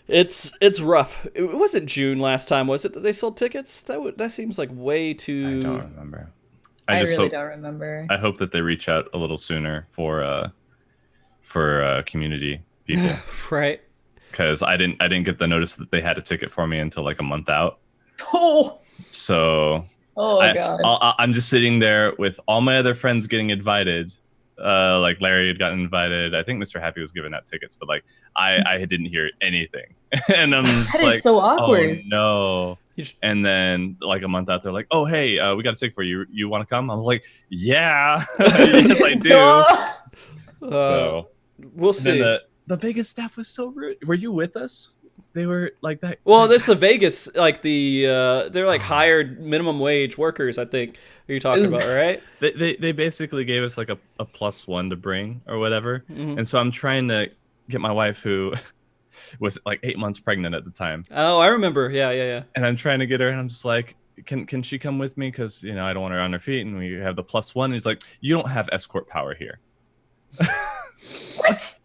It's rough. It wasn't June last time, was it, that they sold tickets? That seems like way too. I don't remember. I really don't remember. I hope that they reach out a little sooner for community people. Right. Because I didn't get the notice that they had a ticket for me until like a month out. Oh. So God. I'm just sitting there with all my other friends getting invited. Like Larry had gotten invited. I think Mr. Happy was giving out tickets, but like I didn't hear anything. And I'm just That is so awkward. oh no. And then like a month out, they're like, oh hey, we got a ticket for you. You want to come? I was like, yeah, yes I do. So we'll see. Then the Vegas staff was so rude. Were you with us? They were like that. Well, this is Vegas, like they're like hired minimum wage workers, I think. You're talking about, right? They basically gave us like a +1 to bring or whatever. Mm-hmm. And so I'm trying to get my wife, who was like 8 months pregnant at the time. Oh, I remember. Yeah. And I'm trying to get her, and I'm just like, can she come with me? Because, you know, I don't want her on her feet. And we have the +1. And he's like, you don't have escort power here. What?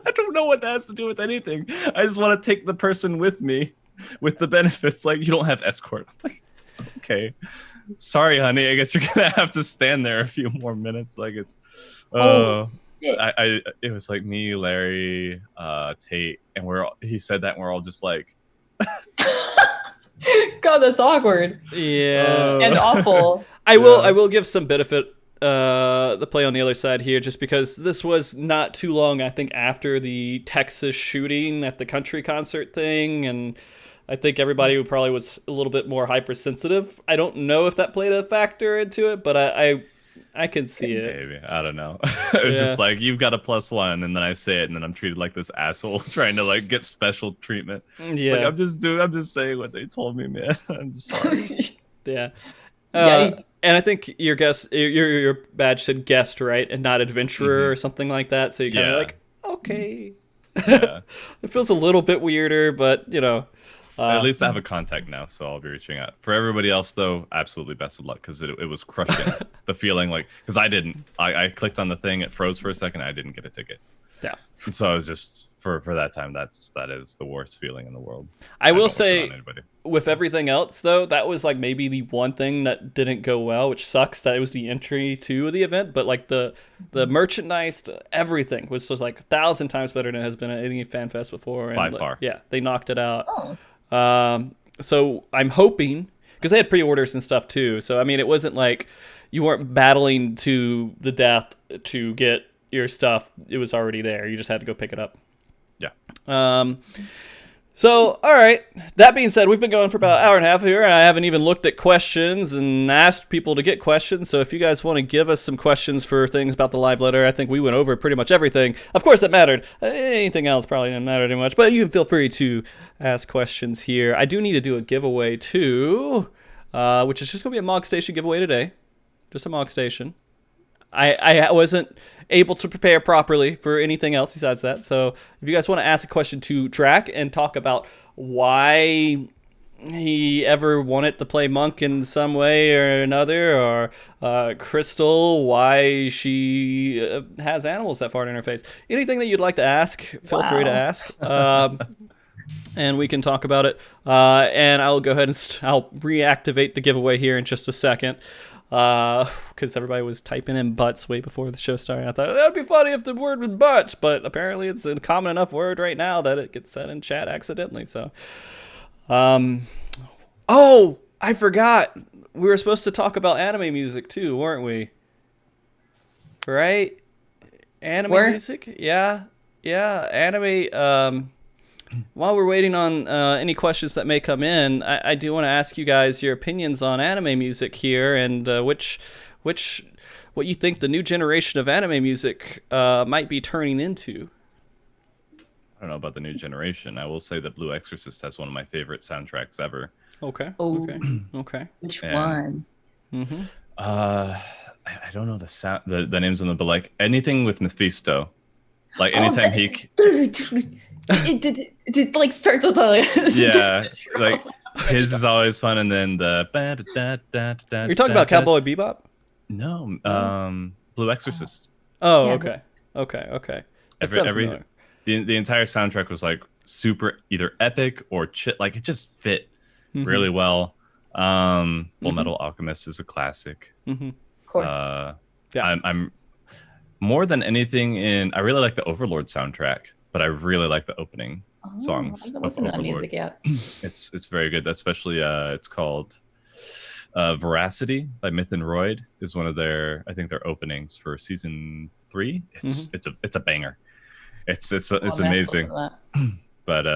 I don't know what that has to do with anything. I just want to take the person with me with the benefits. Like, you don't have escort. I'm like, okay. Sorry, honey. I guess you're going to have to stand there a few more minutes. Like, it's, it was like me, Larry, Tate, and he said that, and we're all just like, God, that's awkward. Yeah. And awful. I will give some benefit the play on the other side here, just because this was not too long, I think, after the Texas shooting at the country concert thing, and I think everybody probably was a little bit more hypersensitive. I don't know if that played a factor into it, but I can see it. Maybe. I don't know. It was just like, you've got a +1, and then I say it, and then I'm treated like this asshole trying to like get special treatment. Yeah. Like, I'm just saying what they told me, man. I'm just sorry. Yeah. And I think your badge said guest, right, and not adventurer or something like that. So you kind of like, okay. Yeah. It feels a little bit weirder, but you know. At least I have a contact now, so I'll be reaching out. For everybody else, though, absolutely best of luck, because it was crushing. The feeling, like, because I clicked on the thing, it froze for a second, I didn't get a ticket. Yeah. And so I was just, for that time, that is the worst feeling in the world. I will say, with everything else, though, that was like maybe the one thing that didn't go well, which sucks that it was the entry to the event, but like the merchandise, everything was just like 1,000 times better than it has been at any fan fest before. And by far. Yeah, they knocked it out. So I'm hoping, because they had pre-orders and stuff too, so I mean, it wasn't like you weren't battling to the death to get your stuff. It was already there. You just had to go pick it up. Yeah. So, all right. That being said, we've been going for about an hour and a half here, and I haven't even looked at questions and asked people to get questions. So if you guys want to give us some questions for things about the live letter, I think we went over pretty much everything. Of course, that mattered. Anything else probably didn't matter too much, but you can feel free to ask questions here. I do need to do a giveaway, too, which is just going to be a Mog Station giveaway today. Just a Mog Station. I wasn't able to prepare properly for anything else besides that. So if you guys want to ask a question to Drac and talk about why he ever wanted to play Monk in some way or another, or Crystal, why she has animals that fart in her face, anything that you'd like to ask, feel free to ask. And we can talk about it. And I'll go ahead and I'll reactivate the giveaway here in just a second. Because everybody was typing in butts way before the show started. I thought that'd be funny if the word was butts, but apparently it's a common enough word right now that it gets said in chat accidentally. So, oh, I forgot. We were supposed to talk about anime music too, weren't we? Right? Anime music? Yeah, anime. While we're waiting on any questions that may come in, I do want to ask you guys your opinions on anime music here, and what you think the new generation of anime music might be turning into. I don't know about the new generation. I will say that Blue Exorcist has one of my favorite soundtracks ever. Okay. Oh. Okay. Which one? Mm-hmm. I don't know the sound, the names of them, but like anything with Mephisto, like anytime he. It like starts with a yeah, like his is always fun, and then the You're talking about Cowboy Bebop? No, Blue Exorcist. Oh, Yeah. okay. The entire soundtrack was like super either epic or like it just fit really well. Full Metal Alchemist is a classic. Of course. Yeah. I'm more than anything I really like the Overlord soundtrack, but I really like the opening songs I haven't of listened to that Overlord. music yet. It's very good, especially it's called Veracity by Myth and Royd is one of their, I think, their openings for season 3. It's a banger. It's amazing. But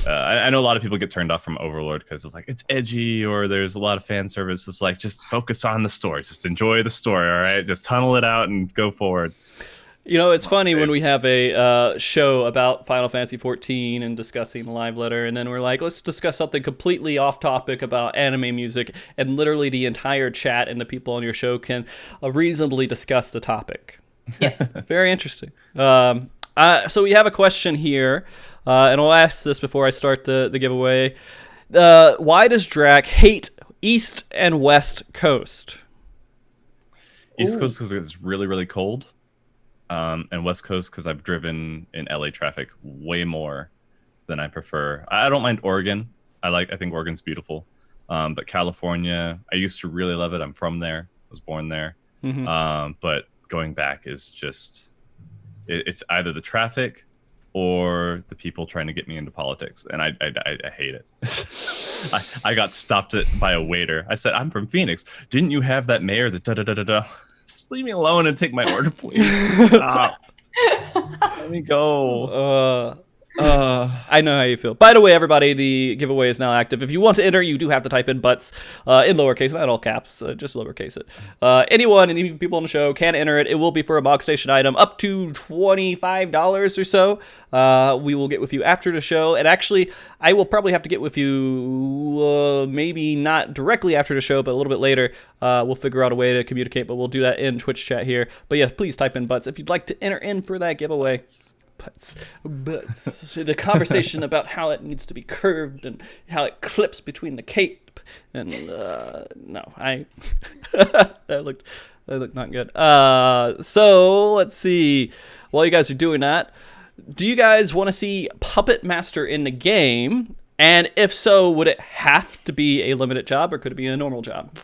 I know a lot of people get turned off from Overlord because it's like it's edgy or there's a lot of fan service. It's like, just focus on the story, just enjoy the story, all right? Just tunnel it out and go forward. You know, it's funny when we have a show about Final Fantasy 14 and discussing the live letter, and then we're like, let's discuss something completely off topic about anime music, and literally the entire chat and the people on your show can reasonably discuss the topic. Yeah. Very interesting. So we have a question here, and I'll ask this before I start the giveaway. Why does Drac hate East and West Coast? East Coast because it's really, really cold. And West Coast because I've driven in LA traffic way more than I prefer. I don't mind Oregon. I think Oregon's beautiful. But California, I used to really love it. I'm from there. I was born there. But going back is just, it's either the traffic or the people trying to get me into politics. And I hate it. I got stopped by a waiter. I said, I'm from Phoenix. Didn't you have that mayor that da-da-da-da-da? Just leave me alone and take my order, please. Stop. Let me go. I know how you feel. By the way, everybody, the giveaway is now active. If you want to enter, you do have to type in butts in lowercase, not all caps, just lowercase it. Anyone and even people on the show can enter it. It will be for a MogStation item up to $25 or so. We will get with you after the show. And actually, I will probably have to get with you maybe not directly after the show, but a little bit later. We'll figure out a way to communicate, but we'll do that in Twitch chat here. But yes, please type in butts if you'd like to enter in for that giveaway. But the conversation about how it needs to be curved and how it clips between the cape and that looked not good. So let's see. While you guys are doing that, do you guys want to see Puppet Master in the game? And if so, would it have to be a limited job or could it be a normal job?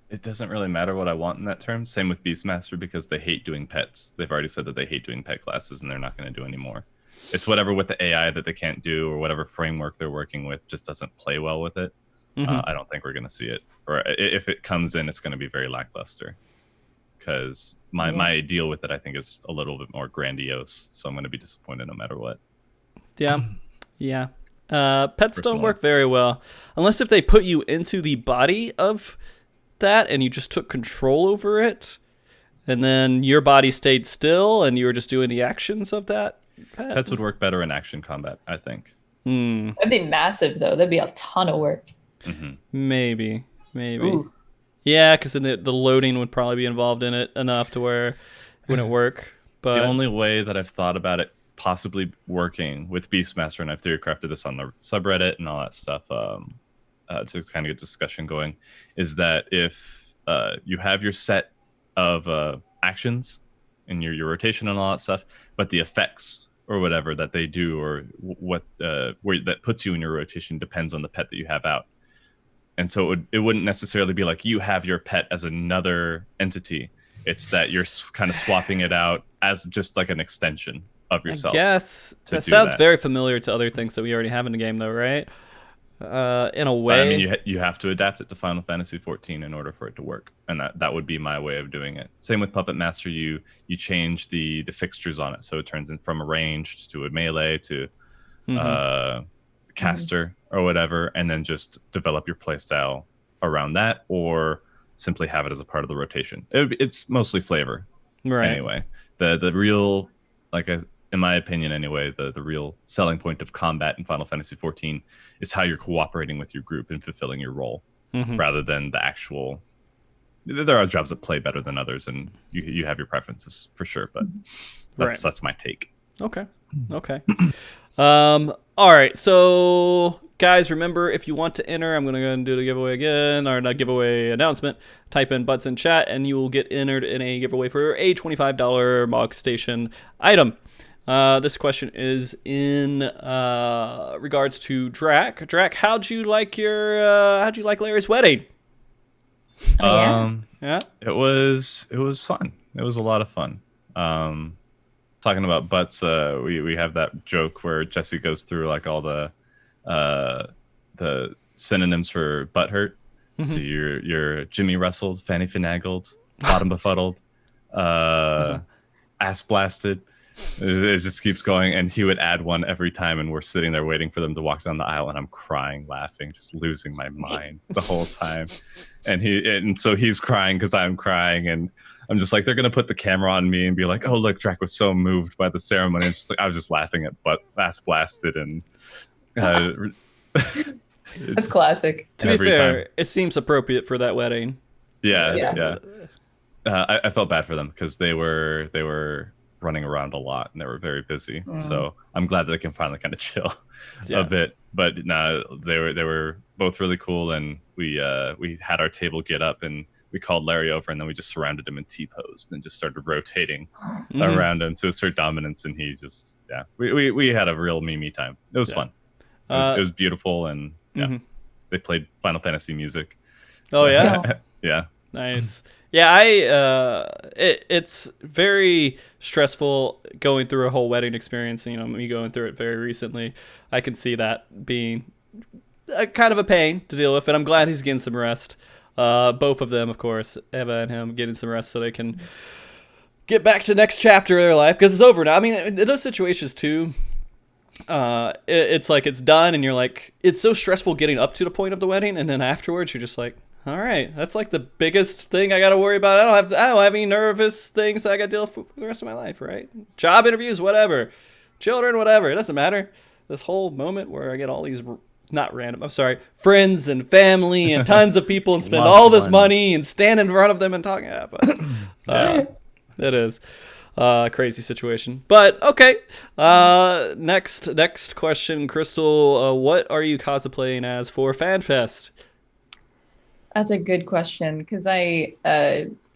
It doesn't really matter what I want in that term. Same with Beastmaster because they hate doing pets. They've already said that they hate doing pet classes and they're not going to do anymore. It's whatever with the AI that they can't do or whatever framework they're working with just doesn't play well with it. I don't think we're going to see it. Or if it comes in, it's going to be very lackluster. Because my deal with it, I think, is a little bit more grandiose. So I'm going to be disappointed no matter what. Yeah. Pets don't work very well. Unless if they put you into the body of that and you just took control over it and then your body stayed still and you were just doing the actions of that pet. Pets would work better in action combat, I think. That'd be massive though. That'd be a ton of work. Maybe Ooh. yeah, because the loading would probably be involved in it enough to where it wouldn't work. But the only way that I've thought about it possibly working with Beastmaster, and I've theorycrafted this on the subreddit and all that stuff to kind of get discussion going, is that if you have your set of actions and your rotation and all that stuff, but the effects or whatever that they do or what where that puts you in your rotation depends on the pet that you have out. And so it wouldn't necessarily be like you have your pet as another entity. It's that you're kind of swapping it out as just like an extension of yourself. I guess that sounds very familiar to other things that we already have in the game though, right? In a way. But, I mean, you have to adapt it to Final Fantasy 14 in order for it to work, and that would be my way of doing it. Same with Puppet Master, you change the fixtures on it, so it turns in from a ranged to a melee to caster or whatever, and then just develop your playstyle around that, or simply have it as a part of the rotation. It's mostly flavor, right? Anyway, the real, in my opinion anyway, the real selling point of combat in Final Fantasy 14 is how you're cooperating with your group and fulfilling your role, rather than the actual. There are jobs that play better than others, and you have your preferences for sure, but that's my take. Okay. All right, so guys, remember, if you want to enter, I'm going to go and do the giveaway again, or not giveaway announcement. Type in butts in chat, and you will get entered in a giveaway for a $25 MogStation item. This question is in regards to Drac. Drac, how'd you like Larry's wedding? Yeah. It was fun. It was a lot of fun. talking about butts, we have that joke where Jesse goes through like all the synonyms for butt hurt. So you're Jimmy Rustled, Fanny Finagled, Bottom Befuddled, Ass Blasted. It just keeps going, and he would add one every time, and we're sitting there waiting for them to walk down the aisle, and I'm crying, laughing, just losing my mind the whole time. And so he's crying because I'm crying, and I'm just like, they're gonna put the camera on me and be like, "Oh, look, Drac was so moved by the ceremony." It's just like I was just laughing at Ass Blasted, and that's classic. To be fair, it seems appropriate for that wedding. Yeah. I felt bad for them because they were running around a lot and they were very busy. So I'm glad that they can finally kind of chill a bit. But no, they were both really cool, and we had our table get up and we called Larry over, and then we just surrounded him and T-posed and just started rotating around him to assert dominance, and he just we had a real Mimi time. It was fun. It was beautiful, and they played Final Fantasy music. Oh yeah. Yeah. Nice. Yeah, it's very stressful going through a whole wedding experience. You know, me going through it very recently. I can see that being kind of a pain to deal with, and I'm glad he's getting some rest. Both of them, of course, Eva and him, getting some rest so they can get back to the next chapter of their life, because it's over now. I mean, in those situations too, it's like it's done, and you're like, it's so stressful getting up to the point of the wedding, and then afterwards you're just like, all right, that's like the biggest thing I got to worry about. I don't have any nervous things I got to deal with for the rest of my life, right? Job interviews, whatever. Children, whatever. It doesn't matter. This whole moment where I get all these, not random, I'm sorry, friends and family and tons of people and spend all this money and stand in front of them and talk. Yeah, but it is a crazy situation. But okay, next question, Crystal. What are you cosplaying as for FanFest? That's a good question, because a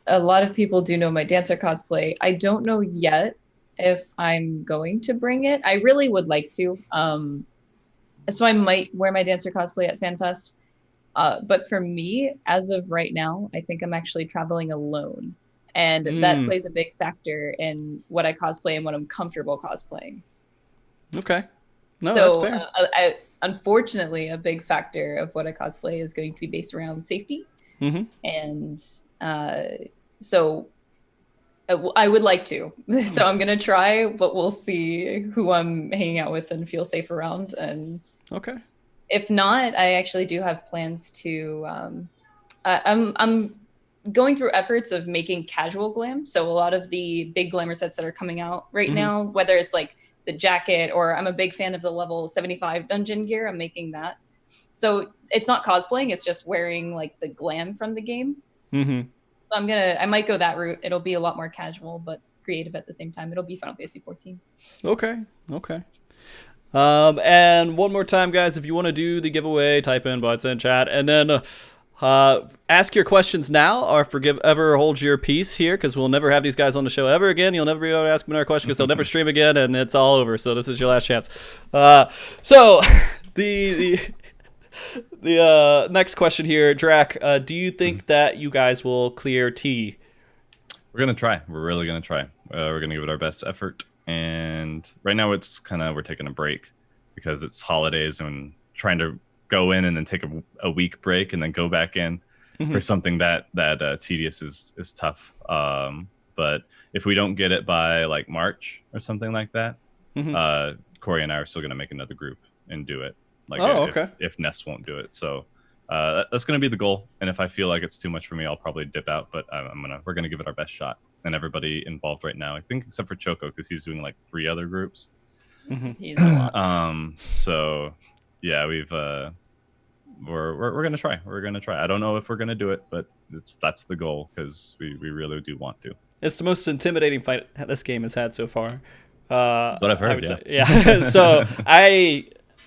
lot of people do know my dancer cosplay. I don't know yet if I'm going to bring it. I really would like to. So I might wear my dancer cosplay at FanFest. But for me, as of right now, I think I'm actually traveling alone. And that plays a big factor in what I cosplay and what I'm comfortable cosplaying. Okay. No, so, that's fair. Unfortunately, a big factor of what I cosplay is going to be based around safety. And so I would like to. So I'm going to try, but we'll see who I'm hanging out with and feel safe around. And okay. If not, I actually do have plans to... I'm going through efforts of making casual glam. So a lot of the big glamour sets that are coming out right now, whether it's like the jacket, or I'm a big fan of the level 75 dungeon gear. I'm making that. So it's not cosplaying, it's just wearing like the glam from the game. So I might go that route. It'll be a lot more casual, but creative at the same time. It'll be Final Fantasy 14. Okay. And one more time, guys, if you want to do the giveaway, type in butts in chat, and then ask your questions now, or ever hold your peace here, because we'll never have these guys on the show ever again. You'll never be able to ask them another question because they'll never stream again, and it's all over. So this is your last chance. So the next question here, Drac, do you think that you guys will clear T? We're gonna try. We're really gonna try. We're gonna give it our best effort. And right now it's we're taking a break because it's holidays and trying to go in and then take a week break and then go back in for something that tedious is tough. But if we don't get it by like March or something like that, Corey and I are still going to make another group and do it. If Nest won't do it. So that's going to be the goal. And if I feel like it's too much for me, I'll probably dip out, but we're going to give it our best shot. And everybody involved right now, I think except for Choco, because he's doing like 3 other groups. He's a lot. So yeah, we're gonna try. We're gonna try. I don't know if we're gonna do it, but that's the goal, because we really do want to. It's the most intimidating fight this game has had so far. What I've heard, yeah. So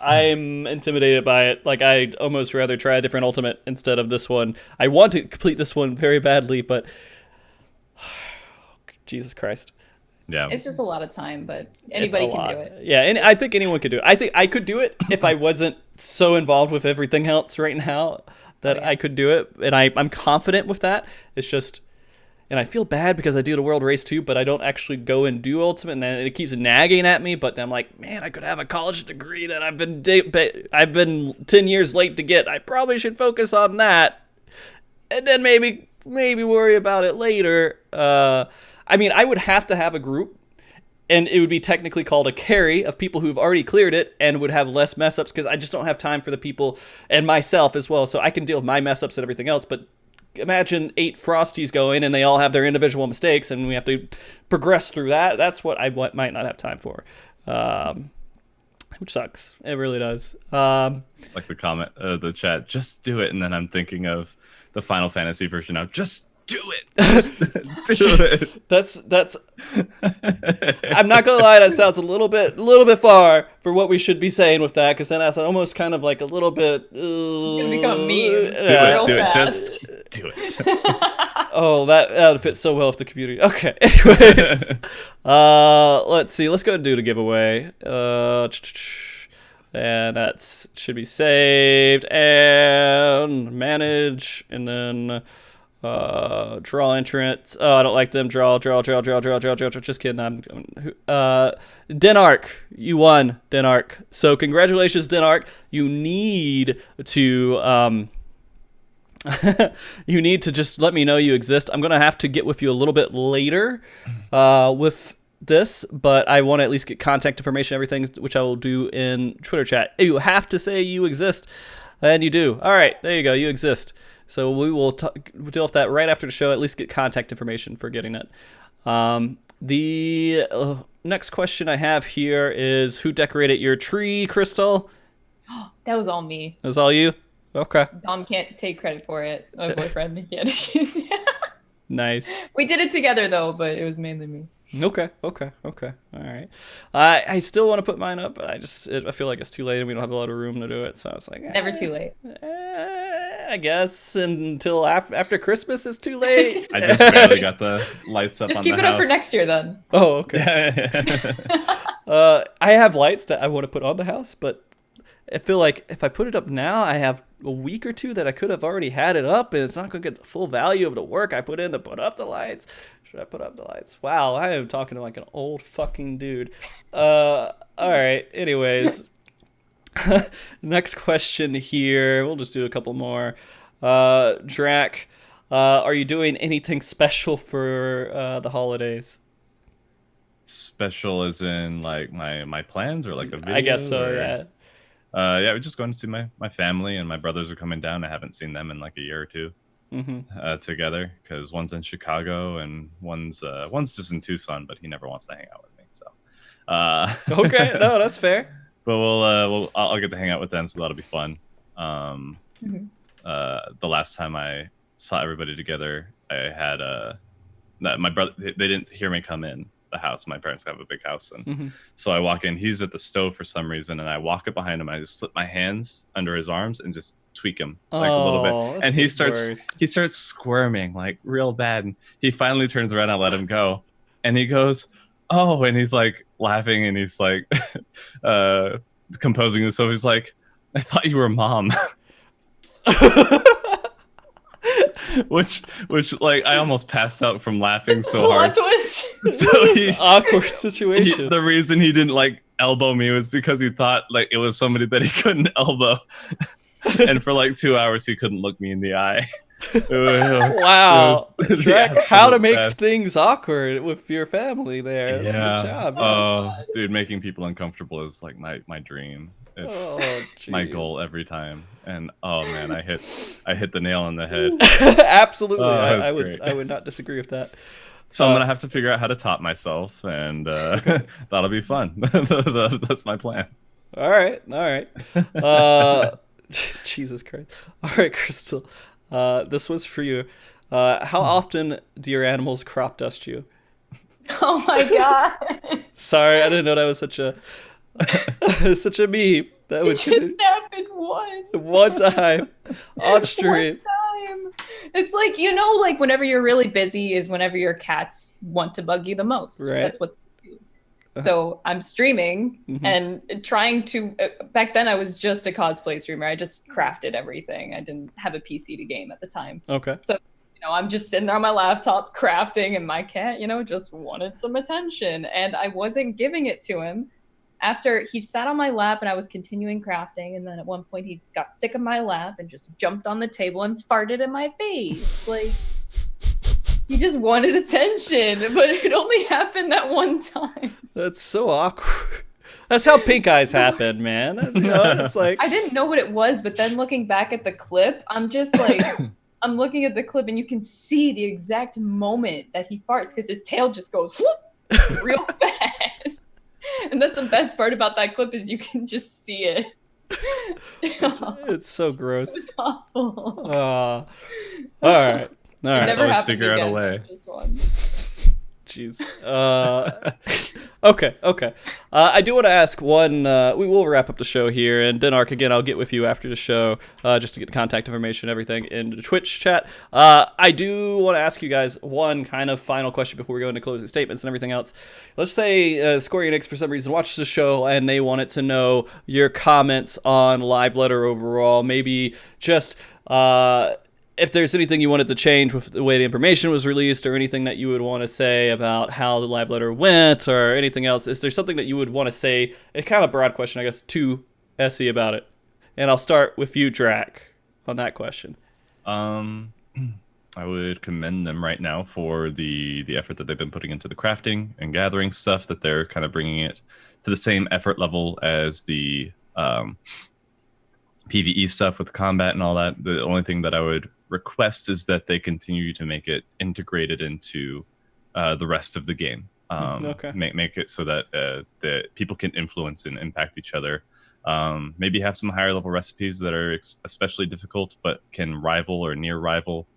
I'm intimidated by it. Like, I'd almost rather try a different ultimate instead of this one. I want to complete this one very badly, but Jesus Christ. Yeah, it's just a lot of time, but anybody can do it. Yeah, and I think anyone could do it. I think I could do it if I wasn't so involved with everything else right now that I could do it, and I'm confident with that. It's just and I feel bad because I do the World Race too, but I don't actually go and do Ultimate, and then it keeps nagging at me. But I'm like, man, I could have a college degree that I've been 10 years late to get. I probably should focus on that, and then maybe worry about it later. I mean, I would have to have a group, and it would be technically called a carry of people who've already cleared it and would have less mess ups, because I just don't have time for the people and myself as well. So I can deal with my mess ups and everything else, but imagine 8 Frosties going and they all have their individual mistakes and we have to progress through that. That's what I might not have time for, which sucks. It really does. Like the comment, the chat, just do it. And then I'm thinking of the Final Fantasy version now. Just do it. Just do it. That's I'm not gonna lie, that sounds a little bit far for what we should be saying with that, because then that's almost kind of like a little bit It's gonna become a meme. Do it. Just do it. Oh, that would fit so well with the community. Okay. Anyways, let's see. Let's go and do the giveaway. And that should be saved and manage, and then draw entrance. Oh, I don't like them. Draw. Just kidding. Denark, you won, Denark. So congratulations, Denark. You need to you need to just let me know you exist. I'm gonna have to get with you a little bit later with this, but I want to at least get contact information, everything, which I will do in Twitter chat. You have to say you exist, and you do. All right, there you go. You exist. So we will deal with that right after the show. At least get contact information for getting it. The next question I have here is, who decorated your tree, Crystaahhl? That was all me. That was all you? Okay. Dom can't take credit for it. My boyfriend can't. Nice. We did it together though, but it was mainly me. Okay. All right. I still want to put mine up, but I feel like it's too late and we don't have a lot of room to do it. So I was like, never too late. I guess until after Christmas is too late. I just barely got the lights up Just on keep the it up house. for next year then. Oh, okay. I have lights that I want to put on the house, but I feel like if I put it up now, I have a week or two that I could have already had it up, and it's not going to get the full value of the work I put in to put up the lights. Should I put up the lights? Wow, I am talking to like an old fucking dude. All right, anyways. Next question here. We'll just do a couple more. Drac, are you doing anything special for the holidays? Special as in like my plans, or like a video? I guess so, or... yeah. Yeah, we're just going to see my family, and my brothers are coming down. I haven't seen them in like a year or two together, because one's in Chicago and one's just in Tucson, but he never wants to hang out with me. So okay, no, that's fair. But I'll get to hang out with them, so that'll be fun. The last time I saw everybody together, I had my brother. They didn't hear me come in the house. My parents have a big house, and so I walk in. He's at the stove for some reason, and I walk up behind him. I just slip my hands under his arms and just tweak him like a little bit, and he starts squirming like real bad. And he finally turns around. I let him go, and he goes, "Oh," and he's like laughing, and he's like composing himself. He's like, "I thought you were Mom." Which like I almost passed out from laughing so hard. So awkward situation. The reason he didn't like elbow me was because he thought like it was somebody that he couldn't elbow. And for like 2 hours he couldn't look me in the eye. Wow. Drac, how to make things awkward with your family there. Yeah. Good job. Oh, dude, making people uncomfortable is like my dream. It's my goal every time. And oh man, I hit the nail on the head. Absolutely. Oh, I would not disagree with that. So I'm gonna have to figure out how to top myself, and that'll be fun. That's my plan. All right. Jesus Christ. All right, Crystaahhl. This was for you. How often do your animals crop dust you? Oh my god. Sorry, I didn't know that was such a meme. That would just happened once. One time on stream. One time. It's like, like whenever you're really busy is whenever your cats want to bug you the most. Right. That's what they do. So I'm streaming and trying to, back then I was just a cosplay streamer. I just crafted everything. I didn't have a PC to game at the time. Okay. So I'm just sitting there on my laptop crafting, and my cat, just wanted some attention, and I wasn't giving it to him. After he sat on my lap and I was continuing crafting, and then at one point he got sick of my lap and just jumped on the table and farted in my face. Like, he just wanted attention, but it only happened that one time. That's so awkward. That's how pink eyes happen, man. It's like, I didn't know what it was, but then looking back at the clip, I'm just like, I'm looking at the clip and you can see the exact moment that he farts because his tail just goes whoop, real fast. And that's the best part about that clip is you can just see it. It's so gross. It's awful. All right. Let's always figure out a way. Jeez. Okay. I do want to ask one. We will wrap up the show here, and Denark, again, I'll get with you after the show just to get the contact information and everything in the Twitch chat. I do want to ask you guys one kind of final question before we go into closing statements and everything else. Let's say Square Enix, for some reason, watches the show and they wanted to know your comments on Live Letter overall. Maybe just if there's anything you wanted to change with the way the information was released, or anything that you would want to say about how the Live Letter went, or anything else. Is there something that you would want to say, a kind of broad question, I guess, to Essie about it? And I'll start with you, Drac, on that question. I would commend them right now for the effort that they've been putting into the crafting and gathering stuff, that they're kind of bringing it to the same effort level as the PvE stuff with combat and all that. The only thing that I would request is that they continue to make it integrated into the rest of the game. Okay. Make it so that the people can influence and impact each other. Maybe have some higher level recipes that are especially difficult but can rival or near rival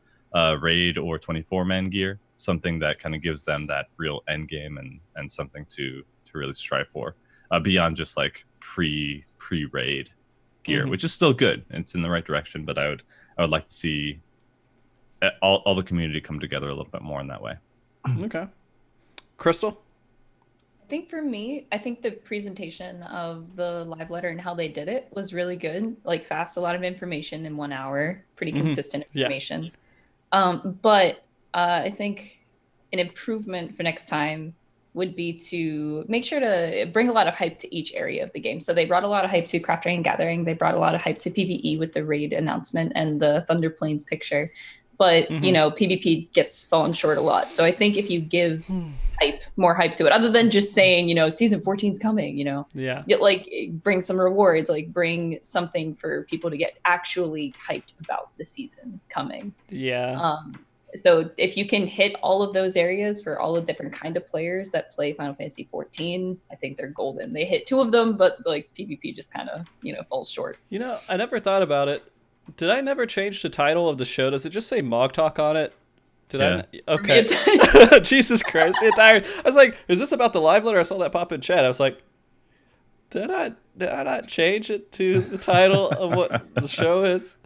raid or 24-man gear. Something that kind of gives them that real end game and something to really strive for beyond just like pre-raid gear, which is still good. It's in the right direction, but I would like to see all the community come together a little bit more in that way. Okay. Crystal? I think for me, I think the presentation of the Live Letter and how they did it was really good. Like, fast, a lot of information in 1 hour, pretty consistent information. Yeah. But I think an improvement for next time would be to make sure to bring a lot of hype to each area of the game. So they brought a lot of hype to crafting and gathering. They brought a lot of hype to PvE with the raid announcement and the Thunder Plains picture. But, PvP gets fallen short a lot. So I think if you give more hype to it, other than just saying, season 14's coming, bring some rewards, like bring something for people to get actually hyped about the season coming. Yeah. So if you can hit all of those areas for all the different kind of players that play Final Fantasy 14, I think they're golden. They hit 2 of them, but like PvP just kind of, falls short. I never thought about it. Did I never change the title of the show? Does it just say MogTalk on it? I? Okay. Jesus Christ. I was like, is this about the Live Letter? I saw that pop in chat. I was like, did I not change it to the title of what the show is?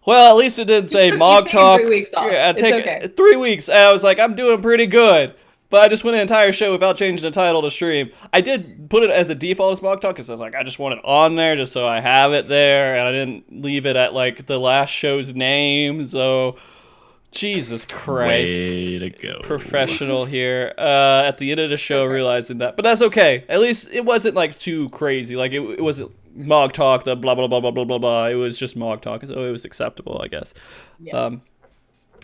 Well, at least it didn't say MogTalk. 3 weeks off. Yeah, it's okay. 3 weeks. And I was like, I'm doing pretty good. But I just went an entire show without changing the title to stream. I did put it as a default as MogTalk because I was like, I just want it on there just so I have it there. And I didn't leave it at like the last show's name. So, Jesus Christ. Way to go. Professional here. At the end of the show, realizing that. But that's okay. At least it wasn't like too crazy. Like it wasn't MogTalk, the blah, blah, blah, blah, blah, blah, blah. It was just MogTalk. So it was acceptable, I guess. Yeah.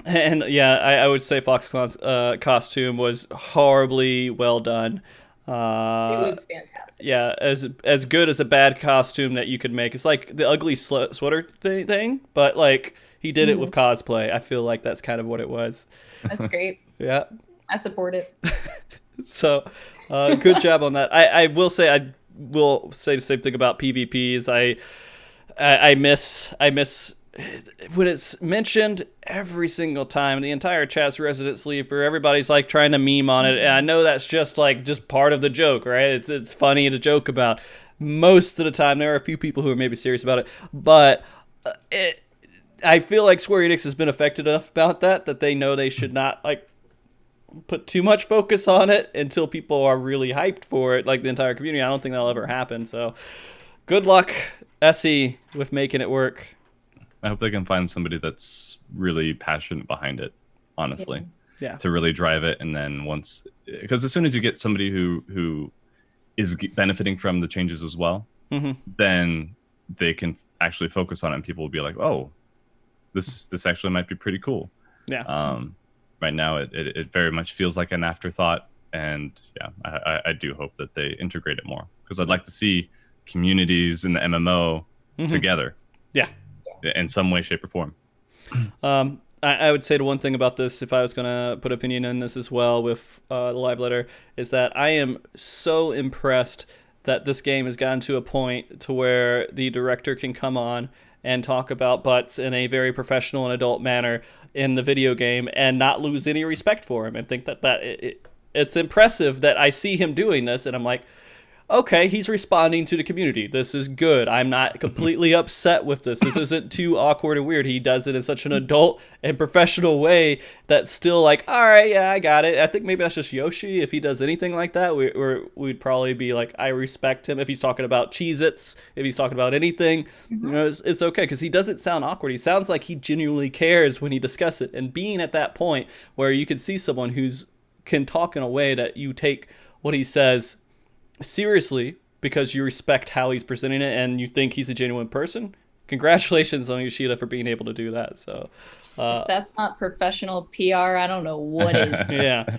And yeah, I would say Foxconn's costume was horribly well done. It was fantastic. Yeah, as good as a bad costume that you could make. It's like the ugly sweater thing, but like he did it with cosplay. I feel like that's kind of what it was. That's great. Yeah. I support it. So, good job on that. I will say the same thing about PvPs. I miss when it's mentioned every single time. The entire chat's Resident Sleeper. Everybody's like trying to meme on it, and I know that's just part of the joke, right? It's funny to joke about. Most of the time, there are a few people who are maybe serious about it, but I feel like Square Enix has been affected enough about that they know they should not like put too much focus on it until people are really hyped for it, like the entire community. I don't think that'll ever happen. So, good luck, Essie, with making it work. I hope they can find somebody that's really passionate behind it, honestly. Yeah. To really drive it. And then because as soon as you get somebody who is benefiting from the changes as well, then they can actually focus on it, and people will be like, oh, this actually might be pretty cool. Yeah. Right now it very much feels like an afterthought, and I do hope that they integrate it more, because I'd like to see communities in the MMO together. Yeah. In some way, shape, or form. I would say the one thing about this, if I was going to put opinion on this as well with the live letter, is that I am so impressed that this game has gotten to a point to where the director can come on and talk about butts in a very professional and adult manner in the video game and not lose any respect for him, and think that it's impressive that I see him doing this, and I'm like, okay, he's responding to the community. This is good. I'm not completely upset with this. This isn't too awkward and weird. He does it in such an adult and professional way that's still like, all right, yeah, I got it. I think maybe that's just Yoshi. If he does anything like that, we'd probably be like, I respect him. If he's talking about Cheez-Its, if he's talking about anything, it's okay, because he doesn't sound awkward. He sounds like he genuinely cares when he discusses it. And being at that point where you can see someone can talk in a way that you take what he says seriously because you respect how he's presenting it and you think he's a genuine person, congratulations on Yoshida for being able to do that. So if that's not professional PR, I don't know what is. Yeah.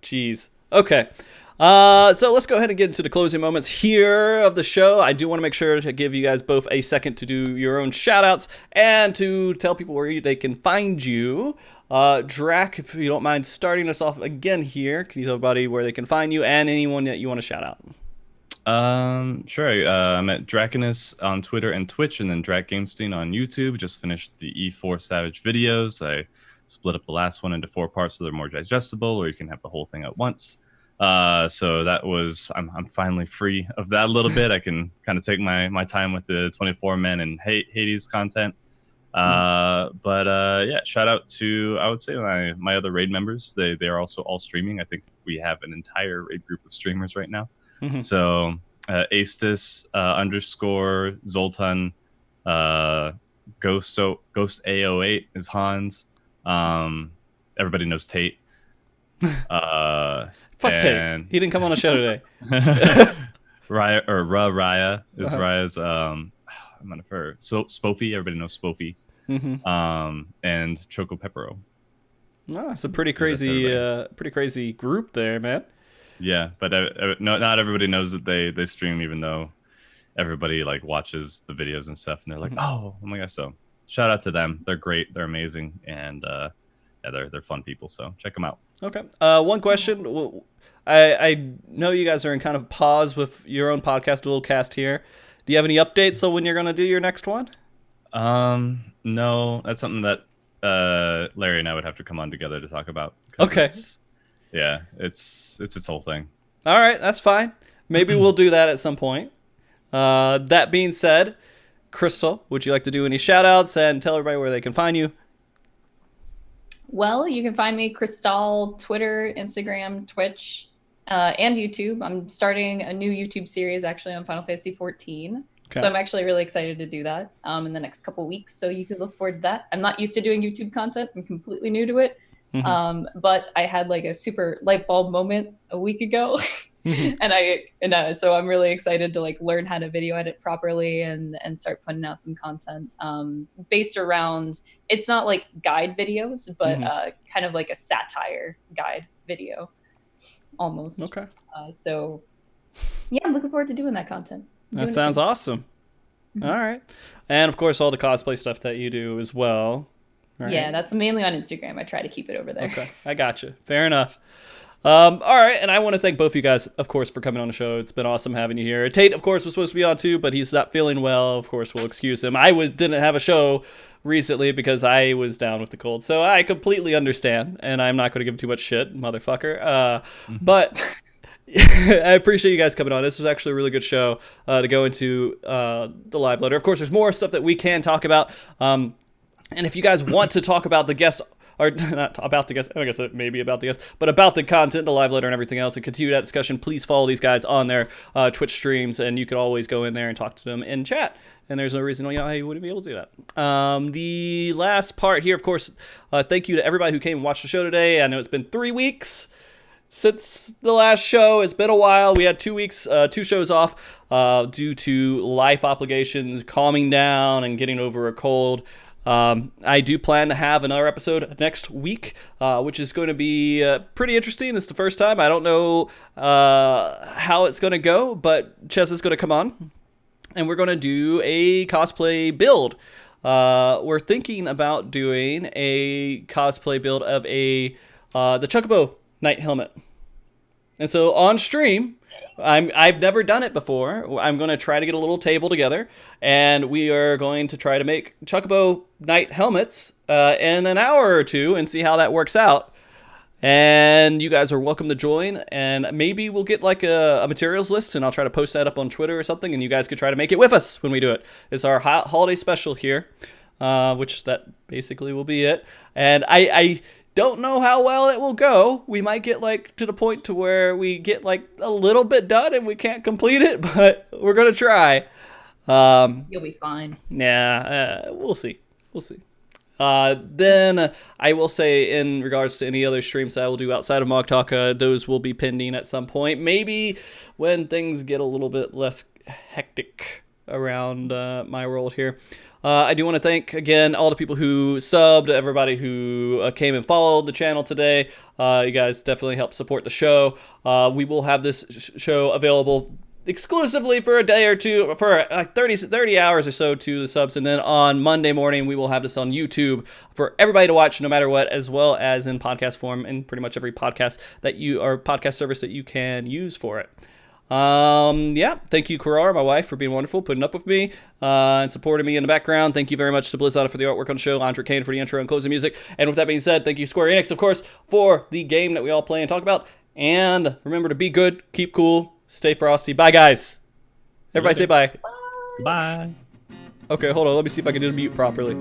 Geez. Okay. So let's go ahead and get into the closing moments here of the show. I do want to make sure to give you guys both a second to do your own shout outs and to tell people where they can find you. Drac, if you don't mind starting us off again here, can you tell everybody where they can find you and anyone that you want to shout out? Sure. I'm at Drakanous on Twitter and Twitch, and then Drac Gamestein on YouTube. Just finished the E4 Savage videos. I split up the last one into 4 parts so they're more digestible, or you can have the whole thing at once. So that was, I'm finally free of that a little bit. I can kind of take my time with the 24 men and Hades content. Yeah, shout out to, I would say, my other raid members. They are also all streaming. I think we have an entire raid group of streamers right now. So Astis _ Zoltan, Ghost A08 is Hans. Everybody knows Tate. Fuck Tate. He didn't come on the show today. Raya is Raya's I'm not sure. So Spoofy, everybody knows Spoofy. And Choco Peppero. Oh, it's a pretty crazy group there, man. Yeah, but not everybody knows that they stream, even though everybody like watches the videos and stuff, and they're like, oh my gosh. So shout out to them. They're great. They're amazing, and they're fun people. So check them out. Okay. One question. I know you guys are in kind of pause with your own podcast, a little cast here. Do you have any updates on when you're going to do your next one? No, that's something that Larry and I would have to come on together to talk about. Okay. It's its whole thing. All right, that's fine. Maybe we'll do that at some point. That being said, Crystaahhl, would you like to do any shout outs and tell everybody where they can find you? Well, you can find me Crystaahhl, Twitter, Instagram, Twitch, and YouTube. I'm starting a new YouTube series actually on Final Fantasy 14. Okay. So I'm actually really excited to do that in the next couple weeks. So you can look forward to that. I'm not used to doing YouTube content. I'm completely new to it. But I had like a super light bulb moment a week ago. So I'm really excited to like learn how to video edit properly and start putting out some content based around, it's not like guide videos, but kind of like a satire guide video almost. Okay. So yeah, I'm looking forward to doing that content. That sounds awesome. All right. And of course, all the cosplay stuff that you do as well. Right? Yeah, that's mainly on Instagram. I try to keep it over there. Okay, I got you. Fair enough. All right, and I want to thank both of you guys, of course, for coming on the show. It's been awesome having you here. Tate, of course, was supposed to be on too, but he's not feeling well. Of course, we'll excuse him. I didn't have a show recently because I was down with the cold, so I completely understand, and I'm not going to give him too much shit, motherfucker. But I appreciate you guys coming on. This was actually a really good show to go into the live letter. Of course, there's more stuff that we can talk about. And if you guys want to talk about the guest or not about the guest, I guess maybe about the guest, but about the content, the live letter and everything else, and continue that discussion, please follow these guys on their Twitch streams, and you can always go in there and talk to them in chat. And there's no reason why you wouldn't be able to do that. The last part here, of course, thank you to everybody who came and watched the show today. I know it's been 3 weeks since the last show. It's been a while. We had 2 weeks, 2 shows off due to life obligations, calming down, and getting over a cold. I do plan to have another episode next week, which is going to be pretty interesting. It's the first time. I don't know how it's going to go, but Ches is going to come on, and we're going to do a cosplay build. We're thinking about doing a cosplay build of the Chocobo Knight helmet. And so on stream, I've never done it before. I'm going to try to get a little table together, and we are going to try to make Chocobo Knight helmets in an hour or two and see how that works out. And you guys are welcome to join, and maybe we'll get like a materials list, and I'll try to post that up on Twitter or something, and you guys could try to make it with us when we do it. It's our holiday special here, which that basically will be it. And I don't know how well it will go. We might get like to the point to where we get like a little bit done and we can't complete it, but we're gonna try. You'll be fine. Yeah, we'll see. We'll see. Then I will say, in regards to any other streams that I will do outside of MogTalk, those will be pending at some point. Maybe when things get a little bit less hectic around my world here. I do want to thank, again, all the people who subbed, everybody who came and followed the channel today. You guys definitely help support the show. We will have this show available exclusively for a day or two, for like 30 hours or so to the subs. And then on Monday morning, we will have this on YouTube for everybody to watch no matter what, as well as in podcast form in pretty much every podcast podcast service that you can use for it. Yeah, thank you, Karar, my wife, for being wonderful, putting up with me, and supporting me in the background. Thank you very much to Blizzard for the artwork on the show, Andre Kane for the intro and closing music. And with that being said, thank you, Square Enix, of course, for the game that we all play and talk about. And remember to be good, keep cool, stay frosty. Bye, guys. Everybody say bye. Bye. Okay, hold on. Let me see if I can do the mute properly.